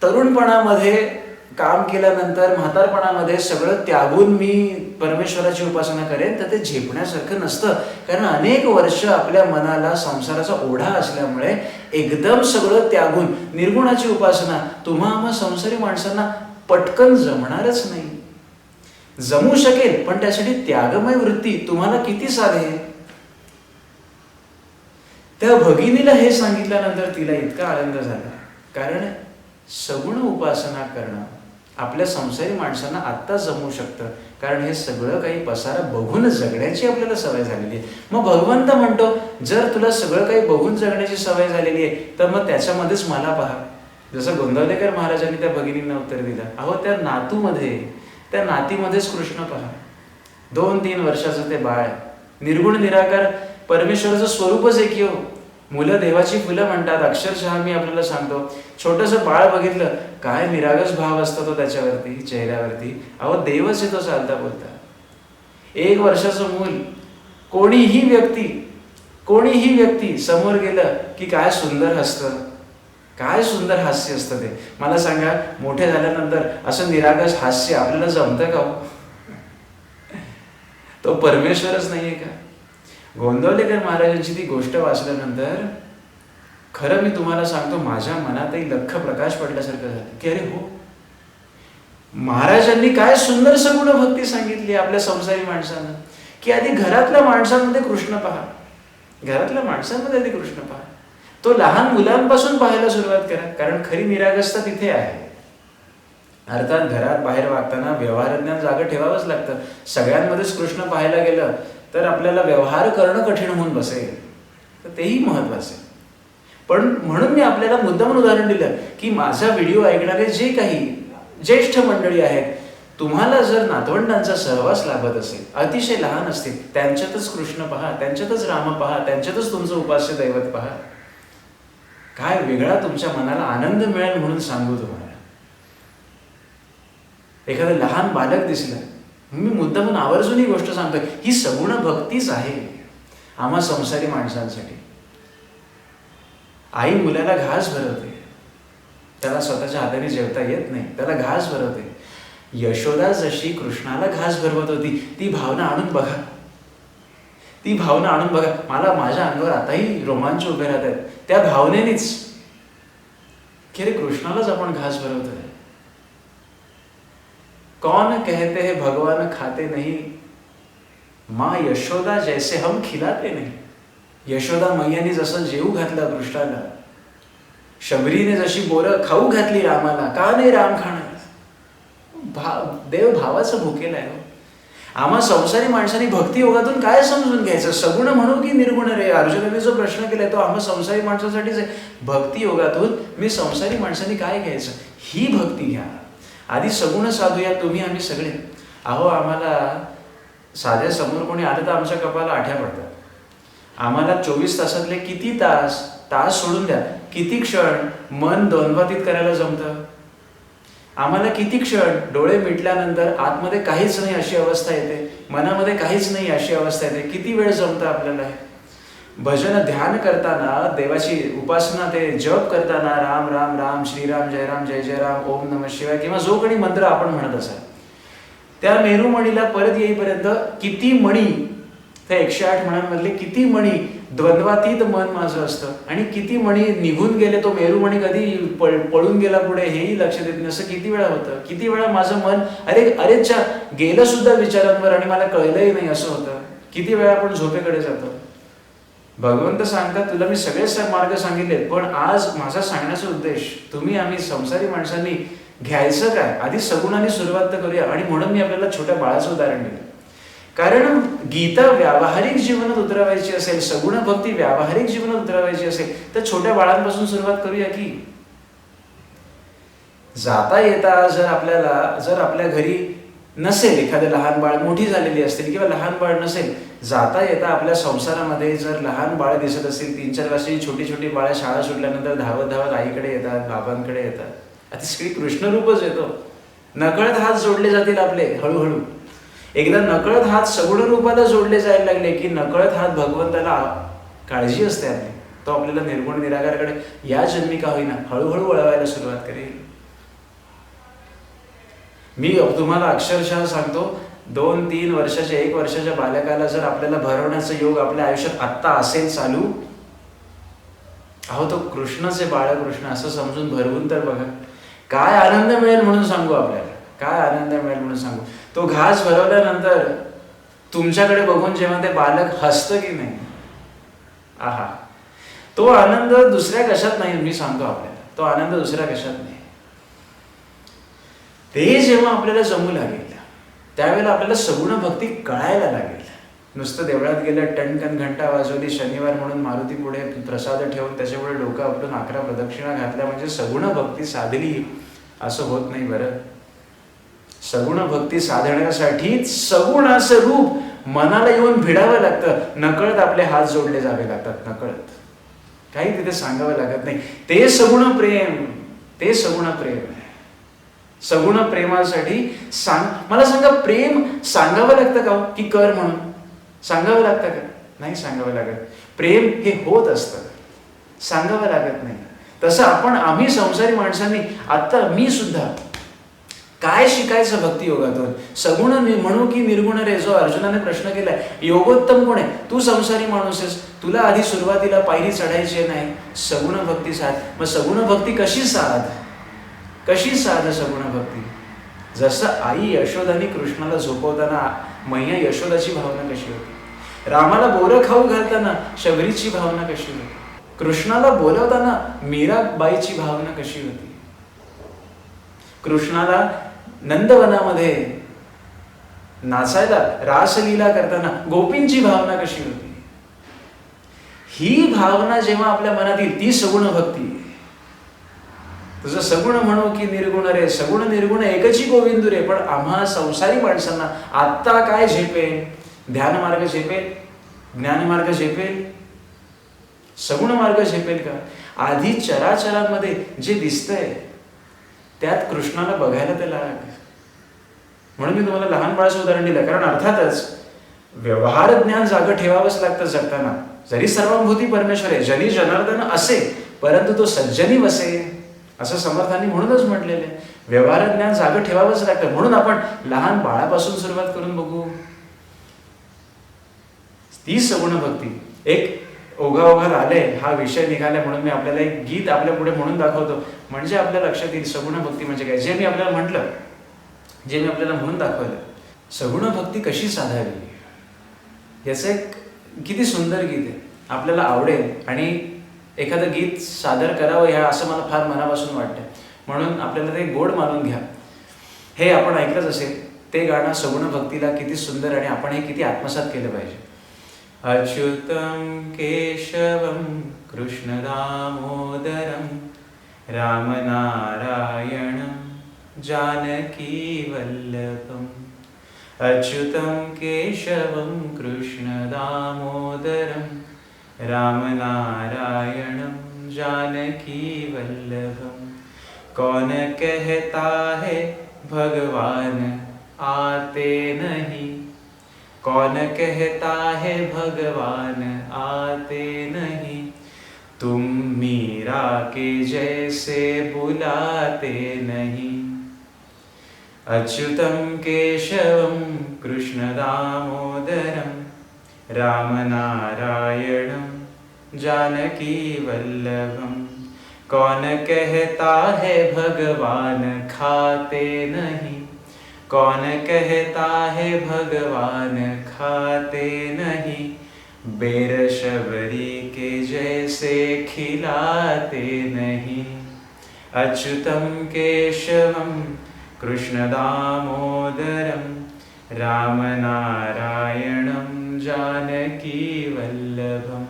तरुणपणामध्ये काम केल्यानंतर म्हातारपणामध्ये सगळं त्यागून मी परमेश्वराची उपासना करेन, तर ते झेपण्यासारखं नसतं. कारण अनेक वर्ष आपल्या मनाला संसाराचा ओढा असल्यामुळे एकदम सगळं त्यागून निर्गुणाची उपासना तुम्हा संसारी माणसांना पटकन जमणारच नाही. जमू शकेल पण त्यासाठी त्यागमय वृत्ती तुम्हाला किती साधेल. त्या भगिनीला हे सांगितल्यानंतर तिला इतका आनंद झाला, कारण सगुण उपासना करणं आपल्या संसारी माणसांना आत्ता जमू शकतं, कारण हे सगळं काही पसारा बघून जगण्याची आपल्याला सवय झालेली आहे. मग भगवंत म्हणतो, जर तुला सगळं काही बघून जगण्याची सवय झालेली आहे तर मग त्याच्यामध्येच मला पहा. जसं गोंदवलेकर महाराजांनी त्या भगिनींना उत्तर दिलं, अहो त्या नातूमध्ये, त्या नातीमध्येच कृष्ण पहा. 2-3 वर्षाचं ते बाळ, निर्गुण निराकार परमेश्वराचं स्वरूपच एक हो. मुलं देवाची फुलं म्हणतात. अक्षरशः मी आपल्याला सांगतो, छोटंसं बाळ बघितलं, काय निरागस भाव असतो तो त्याच्यावरती, चेहऱ्यावरती. अहो देवच आहे तो चालता बोलता. 1 वर्षाचं मूल, कोणीही व्यक्ती समोर गेलं की काय सुंदर हसतं, काय सुंदर हास्य असतं ते. मला सांगा, मोठे झाल्यानंतर असं निरागस हास्य आपल्याला जमतं का हो? तो परमेश्वरच नाहीये का? गोंदवलेकर महाराजांची ती गोष्ट वाचल्यानंतर खरं मी तुम्हाला सांगतो, माझ्या मनातही लख्ख प्रकाश पडल्यासारखं झालं की अरे हो, महाराजांनी काय सुंदर सगुण भक्ती सांगितली आपल्या संसारी माणसांना, की आधी घरातल्या माणसांमध्ये कृष्ण पहा, घरातल्या माणसांमध्ये आधी कृष्ण पहा. तो लहान मुलांपासून पाहायला सुरुवात करा, कारण खरी निरागसता तिथे आहे. अर्थात घरात बाहेर वागताना व्यवहारज्ञान जागं ठेवावंच लागतं. सगळ्यांमध्येच कृष्ण पाहायला गेलं तर आपल्याला व्यवहार करणं कठीण होऊन बसेल, तर तेही महत्वाचं आहे. पण म्हणून मी आपल्याला मुद्दाम उदाहरण दिलं की माझा व्हिडिओ ऐकणारे जे काही ज्येष्ठ मंडळी आहेत, तुम्हाला जर नातवंडांचा सहवास लाभत असेल, अतिशय लहान असतील, त्यांच्यातच कृष्ण पहा, त्यांच्यातच राम पहा, त्यांच्यातच तुमचं उपास्य दैवत पहा. काय वेगळा तुमच्या मनाला आनंद मिळेल म्हणून सांगू तुम्हाला. एखादं लहान बालक दिसलं, मी मुद्दाम आवर्जून ही गोष्ट सांगतोय, ही सगुण भक्तीच आहे आम्हा संसारी माणसांसाठी. आई मुलाला घास भरवते, त्याला स्वतःच्या हाताने जेवता येत नाही, त्याला घास भरवते. यशोदा जशी कृष्णाला घास भरवत होती, ती भावना आणून बघा, ती भावना आणून बघा. मला माझ्या अंगावर आताही रोमांच उभे राहत आहेत त्या भावनेनेच, की रे कृष्णालाच आपण घास भरवतोय. कौन कहते हैं भगवान खाते नहीं, माँ यशोदा जैसे हम खिलाते नहीं. यशोदा मैयाने जसं जेवू घातलं कृष्णाला, शबरीने जशी बोरं खाऊ घातली रामाला, का नाही राम खाणार? देव भावाचं भुकेलं आहे. आम्हा संसारी माणसांनी भक्ती योगातून काय समजून घ्यायचं, सगुण म्हणू की निर्गुण रे? अर्जुनाने जो प्रश्न केलाय तो आम्हा संसारी माणसासाठीच आहे. भक्ती योगातून मी संसारी माणसांनी काय घ्यायचं, ही भक्ती घ्या. आधी सगुण साधूया तुम्ही आम्ही सगळे. अहो आम्हाला साध्या समोर कोणी आलं तर आमच्या कपाला आठ्या पडतात. आम्हाला 24 तासातले किती तास सोडून द्या, किती क्षण मन द्वंद्वातीत करायला जमतं. आम्हाला किती क्षण डोळे मिटल्यानंतर आतमध्ये काहीच नाही अशी अवस्था येते, मनामध्ये काहीच नाही अशी अवस्था येते. किती वेळ जमतं आपल्याला हे भजन ध्यान करताना, देवाची उपासना, ते जप करताना, राम राम राम, श्रीराम जय राम जय जय राम, ओम नमः शिवाय किंवा जो काही मंत्र आपण म्हणत असाल, त्या मेरुमणीला परत येईपर्यंत किती मणी, त्या 108 मणांमधले किती मणी द्वंद्वातीत मन माझं असतं, आणि किती मणी निघून गेले, तो मेरुमणी कधी पळून गेला पुढे हेही लक्षात येत नाही. असं किती वेळा होतं. किती वेळा माझं मन अरेच्या गेलं सुद्धा विचारांवर आणि मला कळलंही नाही असं होतं. किती वेळा आपण झोपेकडे जातो. भगवंत सांगतात तुला मी सगळेच मार्ग सांगितलेत, पण आज माझा सांगण्याचा उद्देश आम्ही संसारी माणसांनी घ्यायचं काय, आधी सगुणाने सुरुवात तर करूया. आणि म्हणून मी आपल्याला छोट्या बाळाचं उदाहरण दिलं. कारण गीता व्यावहारिक जीवनात उतरवायची असेल, सगुण भक्ती व्यावहारिक जीवनात उतरवायची असेल तर छोट्या बाळांपासून सुरुवात करूया की. जाता येता जर आपल्या घरी नसेल एखादं लहान बाळ, मोठी झालेली असतील किंवा लहान बाळ नसेल, जाता येता आपल्या संसारामध्ये जर लहान बाळ दिसत असेल, 3-4 वर्षाची छोटी छोटी बाळं शाळा सुटल्यानंतर धावत धावत आईकडे येतात, बाबांकडे येतात. आता सगळी कृष्णरूपच येतो. नकळत हात जोडले जातील आपले हळूहळू. एकदा नकळत हात सगुण रूपाला जोडले जायला लागले की नकळत हात भगवंताला काळजी असते आपली, तो आपल्याला निर्गुण निराकारकडे या जन्मी का होईना हळूहळू वळवायला सुरुवात करेल. मी तुम्हाला अक्षरशः सांगतो, 2-3 वर्षाच्या 1 वर्षाच्या बालकाला जर आपल्याला भरवण्याचा योग आपल्या आयुष्यात आत्ता असेल चालू, अहो तो कृष्णचे बाळकृष्ण असं समजून भरवून तर बघा, काय आनंद मिळेल म्हणून सांगू आपल्याला, काय आनंद मिळेल म्हणून सांगू. तो घास भरवल्यानंतर तुमच्याकडे बघून जेव्हा ते बालक हसतं की नाही, आहा, तो आनंद दुसऱ्या कशात नाही. मी सांगतो आपल्याला, तो आनंद दुसऱ्या कशात नाही. ते जेव्हा आपल्याला जमू लागेल त्यावेळेला आपल्याला सगुण भक्ती कळायला लागेल. नुसतं देवळात गेलं, टणकन घंटा वाजवली, शनिवार म्हणून मारुती पुढे प्रसाद ठेवून त्याच्यापुढे डोकं आपटून 11 प्रदक्षिणा घातल्या म्हणजे सगुण भक्ती साधली असं होत नाही. बरं, सगुण भक्ती साधण्यासाठी सगुणाचं रूप मनाला येऊन भिडावं लागतं. नकळत आपले हात जोडले जावे लागतात, नकळत, काही तिथे सांगावं लागत नाही. ते सगुण प्रेम, ते सगुण प्रेम. सगुण प्रेमासाठी मला सांगा, प्रेम सांगावं लागतं का की कर म्हणून सांगावं लागतं का? नाही सांगावं लागत. प्रेम हे होत असतं, सांगावं लागत नाही. तसं आम्ही संसारी माणसांनी, आता मी सुद्धा काय शिकायचं भक्ती योगातून? सगुण म्हणू की निर्गुण रे? जो अर्जुनाने प्रश्न केलाय, योगोत्तम कोण आहे? तू संसारी माणूस आहेस, तुला आधी सुरुवातीला पायरी चढायची नाही, सगुण भक्ती साध. मग सगुण भक्ती कशी साध? कशी साध सगुण भक्ती? जसं आई यशोदानी कृष्णाला झोपवताना मैया यशोदाची भावना कशी होती, रामाला बोरं खाऊ घालताना शबरीची भावना कशी होती, कृष्णाला बोलवताना मीराबाईची भावना कशी होती, कृष्णाला नंदवनामध्ये नाचायला रासलीला करताना गोपींची भावना कशी होती. ही भावना जेव्हा आपल्या मनात येईल ती सगुण भक्ती. तुझं सगुण म्हणू की निर्गुण रे? सगुण निर्गुण एकची गोविंदू रे. पण आम्हा संसारी माणसांना आत्ता काय झेपेल? ध्यान मार्ग झेपेल, ज्ञान मार्ग झेपेल, सगुण मार्ग झेपेल का? आधी चराचरांमध्ये जे दिसतंय त्यात कृष्णाला बघायला ते लाग. म्हणून मी तुम्हाला लहान बाळाचं उदाहरण दिलं, कारण अर्थातच व्यवहार ज्ञान जागं ठेवावंच लागतं जगताना. जरी सर्वभूती परमेश्वर आहे, जनी जनार्दन असे परंतु तो सज्जनी वसे, असं समर्थांनी म्हणूनच म्हटलेलं आहे. व्यवहार ज्ञान जागं ठेवावंच लागतं. म्हणून आपण लहान बाळापासून सुरुवात करून बघू. ती सगुण भक्ती. एक ओघाओघात आले हा विषय निघाला म्हणून मी आपल्याला एक गीत आपल्या पुढे म्हणून दाखवतो, म्हणजे आपल्या लक्षात येईल सगुण भक्ती म्हणजे काय. जे मी आपल्याला म्हटलं, जे मी आपल्याला म्हणून दाखवलं, सगुण भक्ती कशी साधावी याचं एक किती सुंदर गीत आहे, आपल्याला आवडेल आणि एखादं गीत सादर करावं ह्या असं मला फार मनापासून वाटतं. म्हणून आपल्याला ते गोड मानून घ्या. हे आपण ऐकलंच असेल, ते गाणं सगुण भक्तीला किती सुंदर आणि आपण हे किती आत्मसात केलं पाहिजे. अच्युतं केशवं कृष्ण दामोदरं रामनारायणं जानकी वल्लभम्. अच्युतं केशवं कृष्ण दामोदरं रामनारायणं जानकी वल्लभम्. कौन कहता है भगवान आते नहीं, कौन कहता है भगवान आते नहीं, तुम मीरा के जैसे बुलाते नहीं. अच्युतं केशवं कृष्ण दामोदरं रामनारायणं जानकी वल्लभम्. कौन कहता है भगवान खाते नहीं, कौन कहता है भगवान खाते नहीं, बेर शबरी के जैसे खिलाते नहीं। अच्युतम केशवम कृष्ण दामोदरम, राम नारायणम जानकी वल्लभम।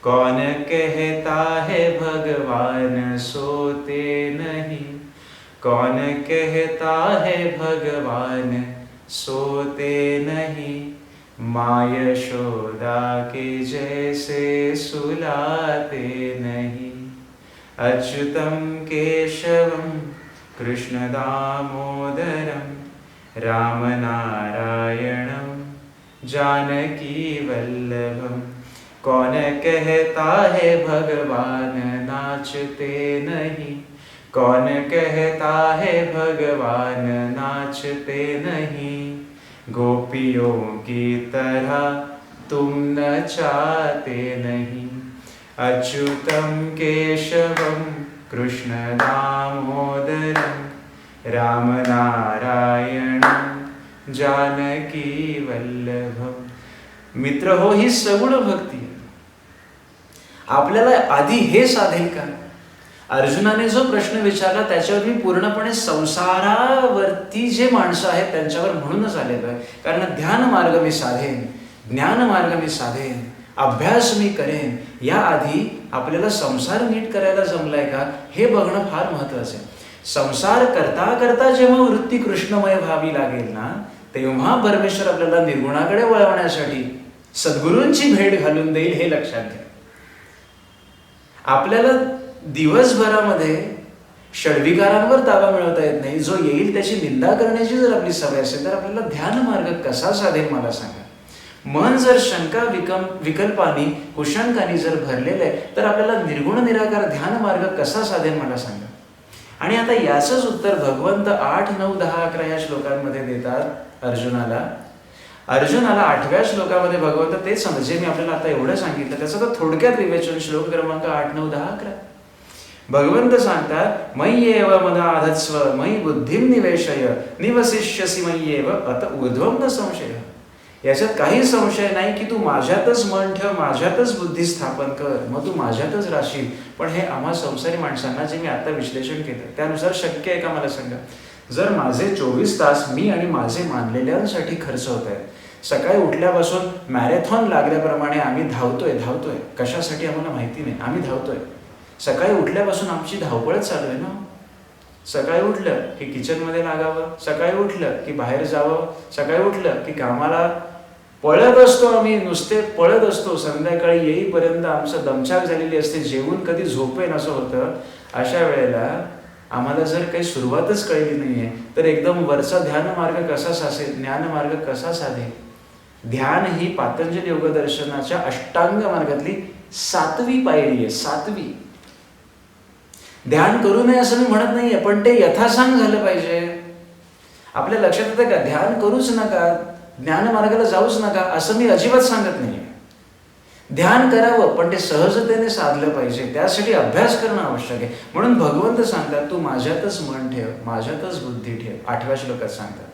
कौन कहता है भगवान सोते नहीं, कौन कहता है भगवान सोते नहीं, माँ यशोदा के जैसे सुलाते नहीं। अच्युतम केशवम कृष्ण दामोदरम, राम नारायणम जानकी वल्लभम। कौन कहता है भगवान नाचते नहीं, कौन कहता है भगवान नाचते नहीं, गोपियों की तरह तुम नचाते नहीं। अच्युतम केशवम कृष्ण दामोदरम, राम नारायणम जानकी वल्लभम। मित्र हो, ही सगुण भक्ती आहे. आपल्याला आधी हे साधेल का? अर्जुनाने जो प्रश्न विचारला त्याच्यावर मी पूर्णपणे संसारावरती जे माणसं आहेत त्यांच्यावर म्हणूनच आलेलो आहे. कारण ध्यान मार्ग मी साधेन, ज्ञान मार्ग मी साधेन, अभ्यास मी करेन. याआधी आपल्याला संसार नीट करायला जमलाय का हे बघणं फार महत्वाचं आहे. संसार करता करता जेव्हा वृत्ती कृष्णमय व्हावी लागेल ना, तेव्हा परमेश्वर आपल्याला निर्गुणाकडे वळवण्यासाठी सद्गुरूंची भेट घालून देईल, हे लक्षात घ्या. आपल्याला दिवसभरामध्ये षड्विकारांवर ताबा मिळवता येत नाही. जो येईल त्याची निंदा करण्याची जर आपली सवय असेल तर आपल्याला ध्यान मार्ग कसा साधेल मला सांगा. मन जर शंका विकल्पानी कुशंकानी जर भरलेलं आहे तर आपल्याला निर्गुण निराकार ध्यान मार्ग कसा साधेल मला सांगा. आणि आता याचंच उत्तर भगवंत 8, 9, 10, 11 या श्लोकांमध्ये देतात अर्जुनाला. 8व्या श्लोकामध्ये भगवंत तेच सांगतात जे मी आपल्याला आता एवढं सांगितलं त्याचं तर थोडक्यात विवेचन. श्लोक क्रमांक 8, 9, 10, 11 भगवंत सांगतात, मय्येव मनाधत्स्व मयि बुद्धिं निवेशय निवसिष्यसि मय्येव अत ऊर्ध्वं न संशय. याच्यात काही संशय नाही की तू माझ्यातच मन ठेव, माझ्यातच बुद्धी स्थापन कर, मग तू माझ्यातच राहशील. पण हे आम्हा संसारी माणसांना जे मी आता विश्लेषण केलं त्यानुसार शक्य आहे का मला सांगा. जर माझे 24 तास मी आणि माझे मानलेल्यांसाठी खर्च होत आहेत, सकाळी उठल्यापासून मॅरेथॉन लागल्याप्रमाणे आम्ही धावतोय. कशासाठी आम्हाला माहिती नाही, आम्ही धावतोय. सकाळी उठल्यापासून आमची धावपळच चालू आहे ना. सकाळी उठलं की किचनमध्ये लागावं, सकाळी उठलं की बाहेर जावं, सकाळी उठलं की कामाला पळत असतो. आम्ही नुसते पळत असतो. संध्याकाळी येईपर्यंत आमचं दमछाक झालेली असते, जेवून कधी झोपेन असं होतं. अशा वेळेला आम्हाला जर काही सुरुवातच कळली नाहीये तर एकदम वरचा ध्यान मार्ग कसा साधेल, ज्ञान मार्ग कसा साधेल. ध्यान ही पातंजल योगदर्शनाच्या अष्टांग मार्गातली 7वी पायरी आहे. 7वी. ध्यान करू नये असं मी म्हणत नाहीये, पण ते यथासांग झालं पाहिजे. आपल्या लक्षात येतं का, ध्यान करूच नका, ज्ञान मार्गाला जाऊच नका असं मी अजिबात सांगत नाहीये. ध्यान करावं पण ते सहजतेने साधलं पाहिजे. त्यासाठी अभ्यास करणं आवश्यक आहे. म्हणून भगवंत सांगतात, तू माझ्यातच मन ठेव, माझ्यातच बुद्धी ठेव. 8व्या श्लोकात सांगतात.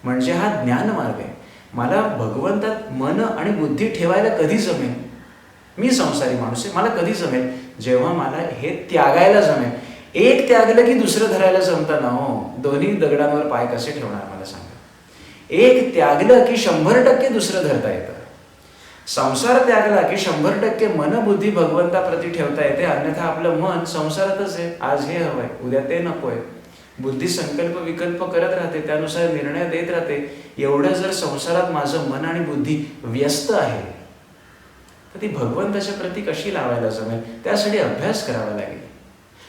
म्हणजे हा ज्ञान मार्ग आहे. मला भगवंतात मन आणि बुद्धी ठेवायला कधी जमेल? मी संसारी माणूस आहे, मला कधी जमेल? जेव्हा मला हे त्यागायला जमेल. एक त्यागलं की दुसरं धरायला जमतं ना हो. दोन्ही दगडांवर पाय कसे ठेवणार मला सांगा. एक त्यागलं की 100% दुसरं धरता येतं. संसार त्यागला की 100% मनबुद्धी भगवंताप्रती ठेवता येते. अन्यथा आपलं मन संसारातच आहे. आज हे हवंय, उद्या ते नकोय. बुद्धी संकल्प विकल्प करत राहते, त्यानुसार निर्णय देत राहते. एवढं जर संसारात माझं मन आणि बुद्धी व्यस्त आहे तर ती भगवंताच्या प्रती कशी लावायला जमेल? त्यासाठी अभ्यास करावा लागेल.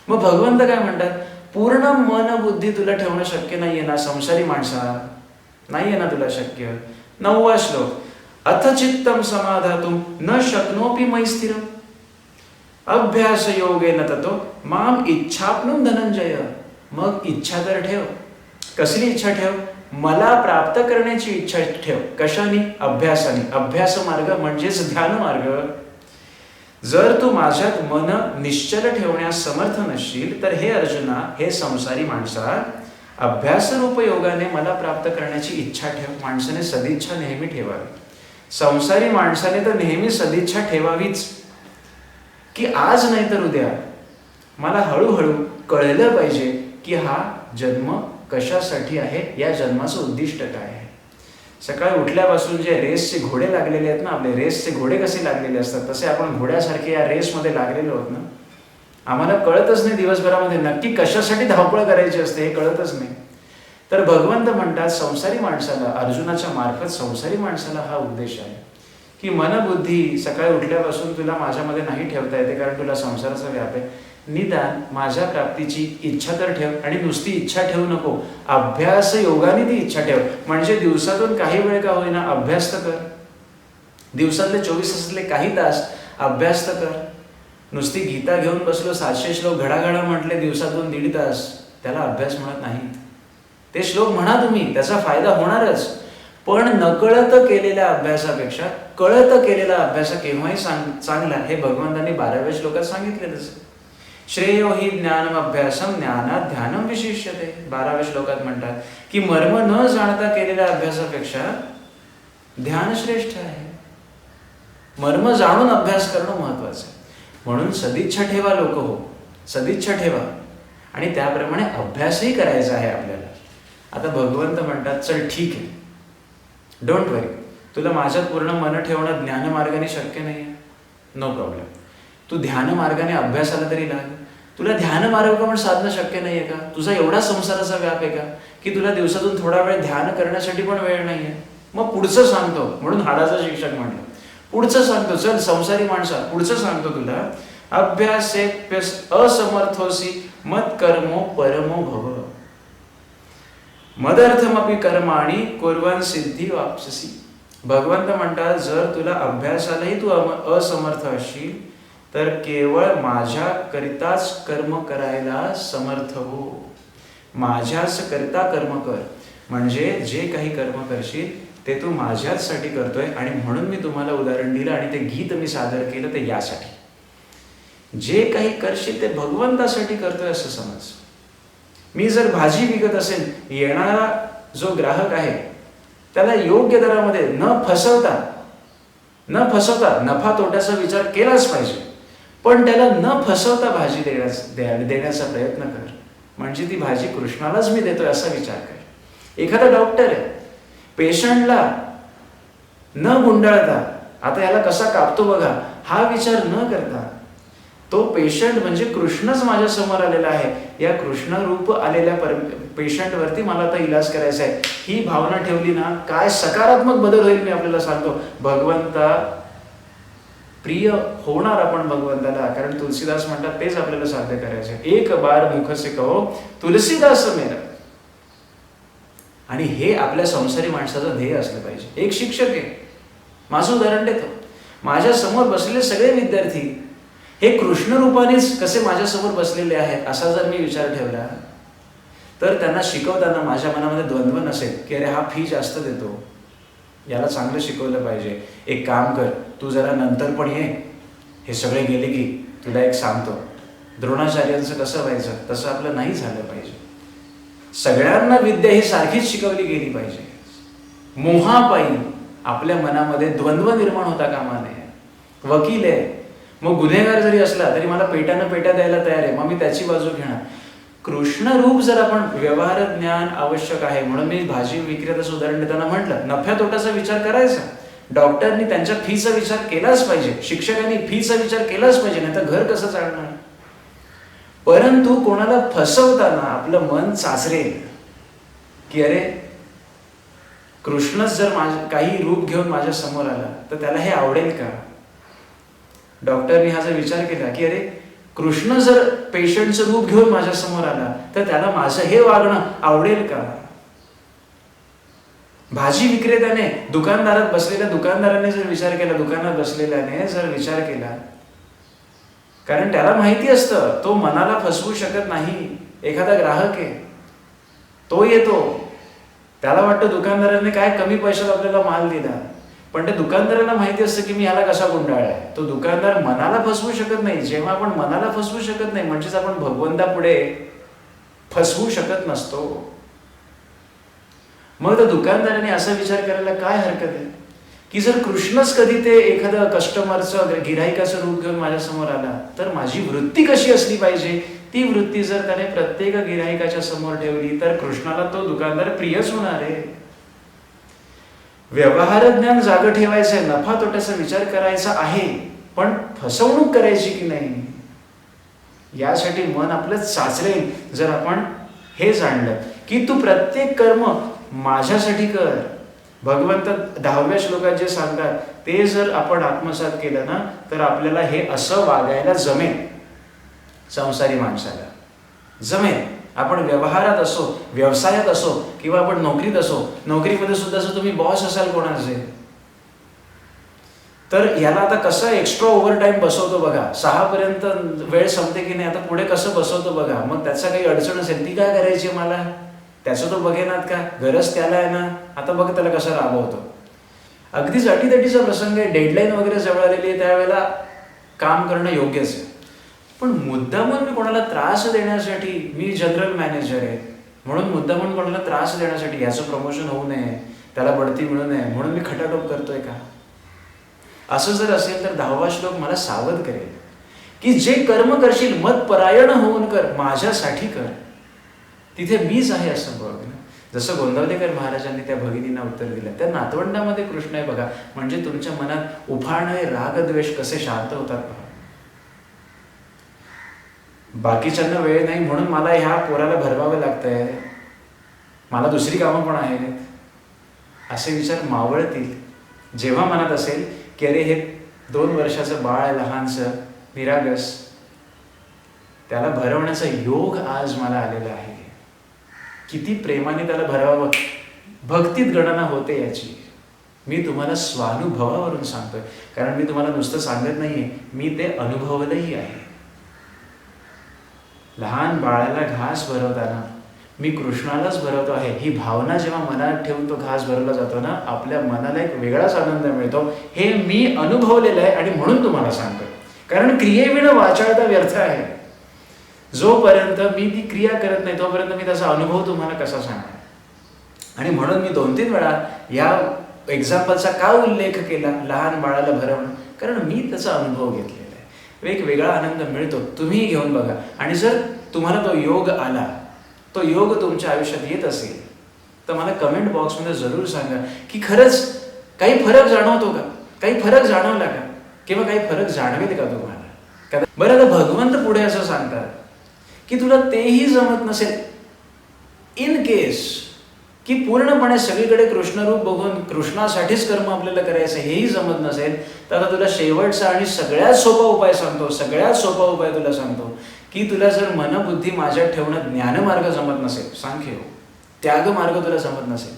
मग भगवंत काय म्हणतात, पूर्ण मन बुद्धी तुला ठेवणं शक्य नाहीये ना संसारी माणसा, नाहीये ना तुला शक्य. 9वा श्लोक, अथ चित्तम समाधातुम न शक्नोपि मयि स्थिरम अभ्यास योगेन ततो माम इच्छाप्नुम धनंजय. मग इच्छा तर ठेव. कसली इच्छा ठेव? मला प्राप्त करण्याची इच्छा ठेव. कशाने? अभ्यासाने. अभ्यास मार्ग म्हणजेच ध्यान मार्ग. जर तू माझ्यात मन निश्चल ठेवण्यास समर्थ नसशील तर हे अर्जुना, हे संसारी माणसा, अभ्यासरूप योगाने मला प्राप्त करण्याची इच्छा ठेव. माणसाने सदिच्छा नेहमी ठेवावी. संसारी माणसाने तर नेहमी सदिच्छा ठेवावीच, की आज नाही तर उद्या मला हळूहळू कळलं पाहिजे की हा जन्म कशासाठी आहे, या जन्माचं उद्दिष्ट काय आहे. सकाळी उठल्यापासून जे रेसचे घोडे लागलेले आहेत ना, आपले रेसचे घोडे कसे लागलेले असतात, तसे आपण घोड्यासारखे या रेसमध्ये लागलेलो आहोत ना. आम्हाला कळतच नाही दिवसभरामध्ये नक्की कशासाठी धावपळ करायची असते, हे कळतच नाही. तर भगवंत म्हणतात संसारी माणसाला, अर्जुनाच्या मार्फत संसारी माणसाला हा उद्देश आहे की मनबुद्धी सकाळी उठल्यापासून तुला माझ्यामध्ये नाही ठेवता येते, कारण तुला संसाराचा व्याप आहे. निदान माझ्या प्राप्तीची इच्छा तर ठेव, आणि नुसती इच्छा ठेवू नको, अभ्यास योगाने ती इच्छा ठेव. म्हणजे दिवसातून काही वेळ का होईना अभ्यास तर कर. दिवसातले 24 तासातले काही तास अभ्यास तर कर. नुसती गीता घेऊन बसलो, 700 श्लोक घडाघडा म्हटले दिवसातून 1.5 तास, त्याला अभ्यास म्हणत नाही. ते श्लोक म्हणा तुम्ही, त्याचा फायदा होणारच, पण नकळत केलेल्या अभ्यासापेक्षा कळत केलेला अभ्यास केव्हाही चांगला, हे भगवंतांनी 12व्या श्लोकात सांगितलेलंच. श्रेयो हि ज्ञानम अभ्यासम ज्ञानात ध्यानम विशिष्यते. 12व्या श्लोकात म्हणतात की मर्म न जाणता केलेल्या अभ्यासापेक्षा ध्यान श्रेष्ठ आहे. मर्म जाणून अभ्यास करणं महत्वाचं आहे. म्हणून सदिच्छा ठेवा लोक हो, सदिच्छा ठेवा, आणि त्याप्रमाणे अभ्यासही करायचा आहे आपल्याला. आता भगवंत म्हणतात चल ठीक आहे, डोंट वरी, तुला माझ्यात पूर्ण मन ठेवणं ज्ञानमार्गाने शक्य नाही आहे, नो प्रॉब्लेम. तू ध्यान मार्गाने अभ्यासाला तरी लाग. तुला ध्यान मार्ग पण साधणं शक्य नाही आहे का? तुझा एवढा संसाराचा व्याप आहे का की तुला दिवसातून थोडा वेळ ध्यान करण्यासाठी पण वेळ नाही आहे? मग पुढचं सांगतो, म्हणून हाडाचा शिक्षक म्हणलं, पुढचं सांगतो, चल संसारी माणसा, पुढचं सांगतो तुला. अभ्यासे असमर्थोसी मत कर्मो परमो भव, मदर्थमपि कर्माणि कुर्वन् सिद्धी वाप्स्यसि. भगवंत म्हणतात जर तुला अभ्यासालाही तू असमर्थ असशील तर केवळ माझ्याकरिताच कर्म करायला समर्थ हो. माझ्याच करता कर्म कर, म्हणजे जे काही कर्म करशील ते तू माझ्याचसाठी करतोय, आणि म्हणून मी तुम्हाला उदाहरण दिलं आणि ते गीत मी सादर केलं ते यासाठी. जे काही करशील ते भगवंतासाठी करतोय असं समज. मी जर भाजी विकत असेल, येणारा जो ग्राहक आहे त्याला योग्य दरामध्ये न फसवता नफा तोट्याचा विचार केलाच पाहिजे, पण त्याला न फसवता भाजी देण्याचा प्रयत्न कर, म्हणजे ती भाजी कृष्णालाच मी देतोय असा विचार कर. एखादा डॉक्टर आहे, पेशंटला न गुंडाळता आता याला कसा कापतो बघा हा विचार न करता, तो पेशंट म्हणजे कृष्णच माझ्या समोर आलेला आहे, या कृष्ण रूप आलेल्या पेशंटवरती मला आता इलाज करायचा आहे, ही भावना ठेवली ना, काय सकारात्मक बदल होईल मी आपल्याला सांगतो. भगवंता प्रिय होणार आपण भगवंताला, कारण तुलसीदास म्हणतात तेच आपल्याला साध्य करायचे. एक बार मुख से कहो तुलसीदास मेरा. आणि हे आपल्या संसारी माणसाचं ध्येय असलं पाहिजे. एक शिक्षक आहे, माझं उदाहरण देतो, माझ्या समोर बसलेले सगळे विद्यार्थी हे कृष्ण रूपानेच कसे माझ्या समोर बसलेले आहेत असा जर मी विचार ठेवला तर त्यांना शिकवताना माझ्या मनामध्ये द्वंद्व नसेल की अरे हा फी जास्त देतो, याला चांगलं शिकवलं पाहिजे. एक काम कर, तू जरा नंतर पण ये, हे सगळे गेले की तुला एक सांगतो. द्रोणाचार्यांचं कसं व्हायचं तसं आपलं नाही झालं पाहिजे. सगळ्यांना विद्या ही सारखीच शिकवली गेली पाहिजे. मोहापायी आपल्या मनामध्ये द्वंद्व निर्माण होता कामा नये. वकील आहे, मग गुन्हेगार जरी असला तरी मला पेट्यानं पेट्या द्यायला तयार आहे, मग मी त्याची बाजू घेणार. कृष्ण रूप जर आपण, व्यवहार ज्ञान आवश्यक आहे, म्हणून मी भाजी विक्रेत्याचं उदाहरण देताना म्हटलं नफ्या तोट्याचा विचार करायचा. डॉक्टरनी त्यांच्या फीचा विचार केलाच पाहिजे, शिक्षकांनी फीचा विचार केलाच पाहिजे, नाही तर घर कसं चालणार. परंतु कोणाला फसवताना आपलं मन चाचरेल की अरे कृष्णच जर काही रूप घेऊन माझ्या समोर आला तर त्याला हे आवडेल का. डॉक्टरनी हा जर विचार केला की अरे कृष्ण जर पेशंटचं रूप घेऊन माझ्या समोर आला तर त्याला माझं हे वागणं आवडेल का. भाजी विक्रेत्याने, दुकानदारात बसलेल्या दुकानदाराने जर विचार केला, दुकानात बसलेल्याने जर विचार केला, कारण त्याला माहिती असतं तो मनाला फसवू शकत नाही. एखादा ग्राहक आहे, तो येतो, त्याला वाटतं दुकानदाराने काय कमी पैशात आपल्याला माल दिला, पण ते दुकानदाराला माहिती असतं की मी याला कसा गुंडाळलाय. तो दुकानदार मनाला फसवू शकत नाही. जेव्हा आपण मनाला फसवू शकत नाही म्हणजेच आपण भगवंतापुढे फसवू शकत नसतो. मग त्या दुकानदाराने असा विचार करायला काय हरकत आहे की जर कृष्णच कधी ते एखादं कस्टमरचं गिराहिकाचं रूप घेऊन माझ्यासमोर आला तर माझी वृत्ती कशी असली पाहिजे, ती वृत्ती जर त्याने प्रत्येक गिराहिकाच्या समोर ठेवली तर कृष्णाला तो दुकानदार प्रियच होणार आहे. व्यवहार ज्ञान जागं ठेवायचं आहे, नफा तोट्याचा विचार करायचा आहे, पण फसवणूक करायची की नाही यासाठी मन आपलं चाचरेल जर आपण हे जाणलं की तू प्रत्येक कर्म माझ्यासाठी कर. भगवंत 10व्या श्लोकात जे सांगतात ते जर आपण आत्मसात केलं ना तर आपल्याला हे असं वागायला जमेल. संसारी माणसाला जमेल. आपण व्यवहारात असो, व्यवसायात असो किंवा आपण नोकरीत असो, नोकरीमध्ये सुद्धा जर तुम्ही बॉस असाल कोणाचे तर याला आता कसं एक्स्ट्रा ओव्हर टाईम बसवतो बघा. 6 पर्यंत वेळ संपते की नाही, आता पुढे कसं बसवतो बघा. मग त्याचा काही अडचण असेल ती काय करायची मला, त्याचं तो बघेनात का, गरज त्याला आहे ना. आता बघ त्याला कसं राबवतो. अगदीच अटीतटीचा प्रसंग आहे, डेडलाईन वगैरे जवळ आलेली आहे, त्यावेळेला काम करणं योग्यच आहे. पण मुद्दामून मी कोणाला त्रास देण्यासाठी, मी जनरल मॅनेजर आहे म्हणून मुद्दामून कोणाला त्रास देण्यासाठी, याचं प्रमोशन होऊ नये, त्याला बढती मिळू नये म्हणून मी खटाटोप करतोय का. असं जर असेल तर 10वा श्लोक मला सावध करेल की जे कर्म करशील मतपरायण होऊन कर, माझ्यासाठी कर, तिथे मीच आहे असं बघ. जसं गोंदवलेकर महाराजांनी त्या भगिनींना उत्तर दिलं, त्या नातवंडामध्ये कृष्ण आहे बघा, म्हणजे तुमच्या मनात उफाळणारे रागद्वेष कसे शांत होतात बघा. बाकीच्यांना वेळ नाही म्हणून मला ह्या पोराला भरवावं लागतंय, मला दुसरी कामं पण आहेत, असे विचार मावळतील जेव्हा मनात असेल की अरे हे 2 वर्षाचं बाळ आहे, लहानसं निरागस, त्याला भरवण्याचा योग आज मला आलेला आहे. किती प्रेमाने त्याला भरवावं, भक्तीत गणना होते याची. मी तुम्हाला स्वानुभवावरून सांगतोय, कारण मी तुम्हाला नुसतं सांगत नाहीये, मी ते अनुभवलंही आहे. लहान बाळाला घास भरवताना मी कृष्णालाच भरवतो आहे ही भावना जेव्हा मनात ठेवून तो घास भरवला जातो ना, आपल्या मनाला एक वेगळाच आनंद मिळतो. हे मी अनुभवलेलं आहे आणि म्हणून तुम्हाला सांगतो. कारण क्रियेविणं वाचाळता व्यर्थ आहे. जोपर्यंत मी ती क्रिया करत नाही तोपर्यंत मी त्याचा अनुभव तुम्हाला कसा सांगणार. आणि म्हणून मी 2-3 वेळा या एक्झाम्पलचा का उल्लेख केला, लहान बाळाला भरवणं, कारण मी त्याचा अनुभव घेतलेला आहे. एक वेगळा आनंद मिळतो. तुम्ही घेऊन बघा. आणि जर तुम्हाला तो योग आला, तो योग तुमच्या आयुष्यात येत असेल तर मला कमेंट बॉक्समध्ये जरूर सांगा की खरंच काही फरक जाणवतो का, काही फरक जाणवला का, किंवा काही फरक जाणवेल का तुम्हाला. बरं, आता भगवंत पुढे असं सांगतात की तुला तेही जमत नसेल, इन केस की पूर्णपणे सगळीकडे कृष्णरूप बघून कृष्णासाठीच कर्म आपल्याला करायचं हेही जमत नसेल, तर आता तुला शेवटचा आणि सगळ्यात सोपा उपाय सांगतो, सगळ्यात सोपा उपाय तुला सांगतो की तुला जर मनबुद्धी माझ्यात ठेवणं ज्ञानमार्ग जमत नसेल, सांख्य त्याग मार्ग तुला जमत नसेल,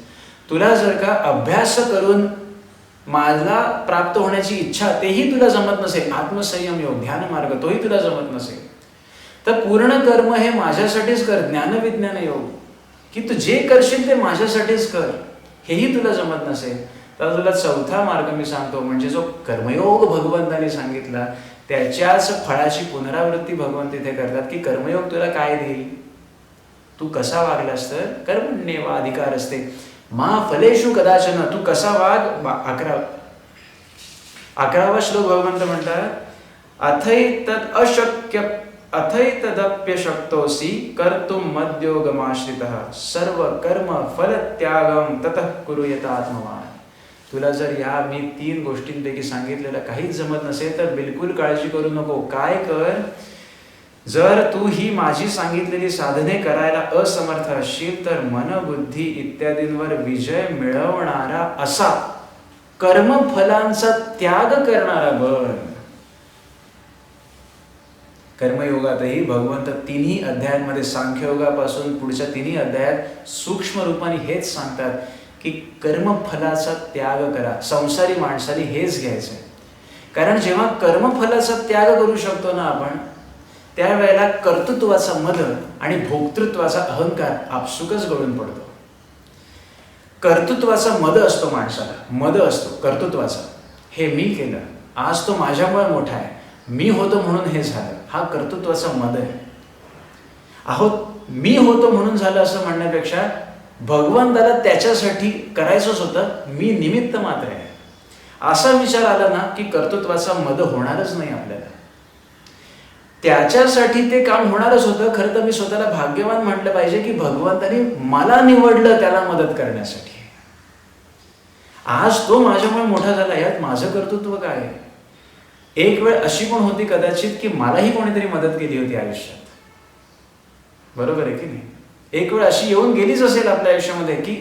तुला जर का अभ्यास करून मला प्राप्त होण्याची इच्छा तेही तुला जमत नसेल, आत्मसंयम योग ध्यान मार्ग तोही तुला जमत नसेल, तर पूर्ण कर्म हे माझ्यासाठीच कर, ज्ञानविज्ञान योग की तू जे करशील ते माझ्यासाठीच कर, हेही तुला जमत नसेल, तर तुला चौथा मार्ग मी सांगतो, म्हणजे जो कर्मयोग भगवंताने सांगितला त्याच्याच फळाची पुनरावृत्ती भगवंत तिथे करतात की कर्मयोग तुला काय देईल, तू कसा वागलास तर कर्मण्येव अधिकार असते मा फलेषु कदाचन, तू कसा वाग. 11वा श्लोक भगवंत म्हणतात अथैतदप्यशक्तोसी कर्तुम मद्योगमाश्रितः सर्व कर्म फलत्यागम ततः कुरु यतात्मवान. तुला जर या मी 3 गोष्टींपैकी सांगितलेलं काहीच जमत नसेल तर बिलकुल काळजी करू नको. काय कर, जर तू ही माझी सांगितलेली साधने करायला असमर्थ असशील तर मनबुद्धी इत्यादींवर विजय मिळवणारा असा कर्मफलांचा त्याग करणारा बन. कर्मयोगातही भगवंत 3ही अध्यायांमध्ये सांख्ययोगापासून पुढच्या 3ही अध्यायात सूक्ष्म रूपाने हेच सांगतात की कर्मफलाचा त्याग करा. संसारी माणसाने हेच घ्यायचंय, कारण जेव्हा कर्मफलाचा त्याग करू शकतो ना आपण, त्यावेळेला कर्तृत्वाचा मद आणि भोक्तृत्वाचा अहंकार आपसुकच गळून पडतो. कर्तृत्वाचा मद असतो माणसाला, मद असतो कर्तृत्वाचा, हे मी केलं, आज तो माझ्यामुळे मोठा आहे, मी होतो म्हणून हे झालं, हा कर्तृत्वाचा मद आहे. अहो मी होतो म्हणून झालं असं म्हणण्यापेक्षा भगवंताला त्याच्यासाठी करायचंच होतं, मी निमित्त मात्र आहे, असा विचार आला ना की कर्तृत्वाचा मद होणारच नाही आपल्याला. त्याच्यासाठी ते काम होणारच होतं. खरं तर मी स्वतःला भाग्यवान म्हटलं पाहिजे की भगवंताने मला निवडलं त्याला मदत करण्यासाठी. आज तो माझ्यामुळे मोठा झाला, यात माझं कर्तृत्व काय आहे? एक वेळ अशी पण होती कदाचित की मलाही कोणीतरी मदत केली होती आयुष्यात, बरोबर आहे की नाही? एक वेळ अशी येऊन गेलीच असेल आपल्या आयुष्यामध्ये की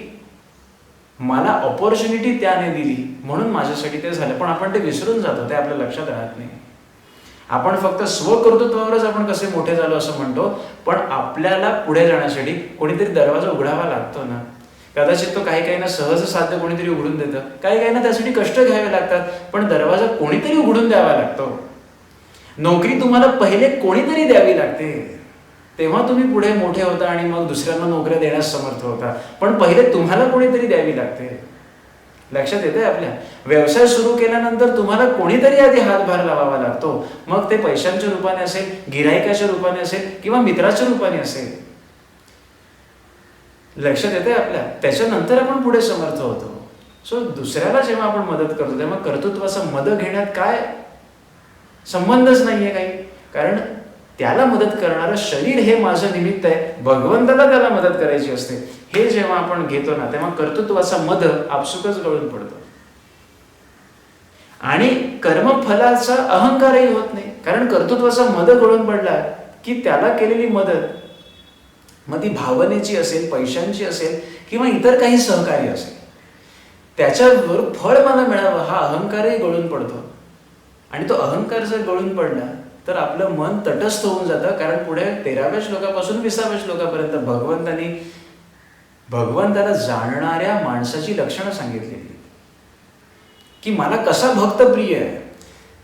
मला ऑपॉर्च्युनिटी त्याने दिली म्हणून माझ्यासाठी ते झालं. पण आपण ते विसरून जातो, ते आपल्या लक्षात राहत नाही. आपण फक्त स्वकर्तृत्वावरच आपण कसे मोठे झालो असं म्हणतो, पण आपल्याला पुढे जाण्यासाठी कोणीतरी दरवाजा उघडावा लागतो ना. कदाचित तो काही ना सहज साध्य कोणीतरी उघडून देतं, काही ना त्यासाठी कष्ट घ्यावे लागतात, पण दरवाजा कोणीतरी उघडून द्यावा लागतो. नोकरी तुम्हाला पहिले कोणीतरी द्यावी लागते, तेव्हा तुम्ही पुढे मोठे होता आणि मग दुसऱ्यांना नोकऱ्या देण्यास समर्थ होता. पण पहिले तुम्हाला कोणीतरी द्यावी लागते. लक्षात येते आपल्या? व्यवसाय सुरू केल्यानंतर तुम्हाला कोणीतरी आधी हातभार लावावा लागतो, मग ते पैशांच्या रूपाने असेल, गिराईकाच्या रूपाने असेल किंवा मित्राच्या रूपाने असेल. लक्षात येते आपल्या? त्याच्यानंतर आपण पुढे समर्थ होतो. सो दुसऱ्याला जेव्हा आपण मदत करतो तेव्हा कर्तृत्वाचा मदत घेण्यात काय संबंधच नाहीये काही. कारण त्याला मदत करणारं शरीर हे माझं निमित्त आहे, भगवंताला त्याला मदत करायची असते. हे जेव्हा आपण घेतो ना तेव्हा कर्तृत्वाचा मद आपसुकच गळून पडतो आणि कर्मफलाचा अहंकारही होत नाही. कारण कर्तृत्वाचा मद गळून पडला की त्याला केलेली मदत, मग ती भावनेची असेल, पैशांची असेल किंवा इतर काही सहकार्य असेल, त्याच्यावर फळ मला मिळावं हा अहंकारही गळून पडतो. आणि तो अहंकार जर गळून पडला तर आपलं मन तटस्थ होऊन जातं. कारण पुढे 13व्या श्लोकापासून 20व्या श्लोकापर्यंत भगवंताला जाणणाऱ्या माणसाची लक्षणं सांगितलेली की मला कसा भक्त प्रिय आहे.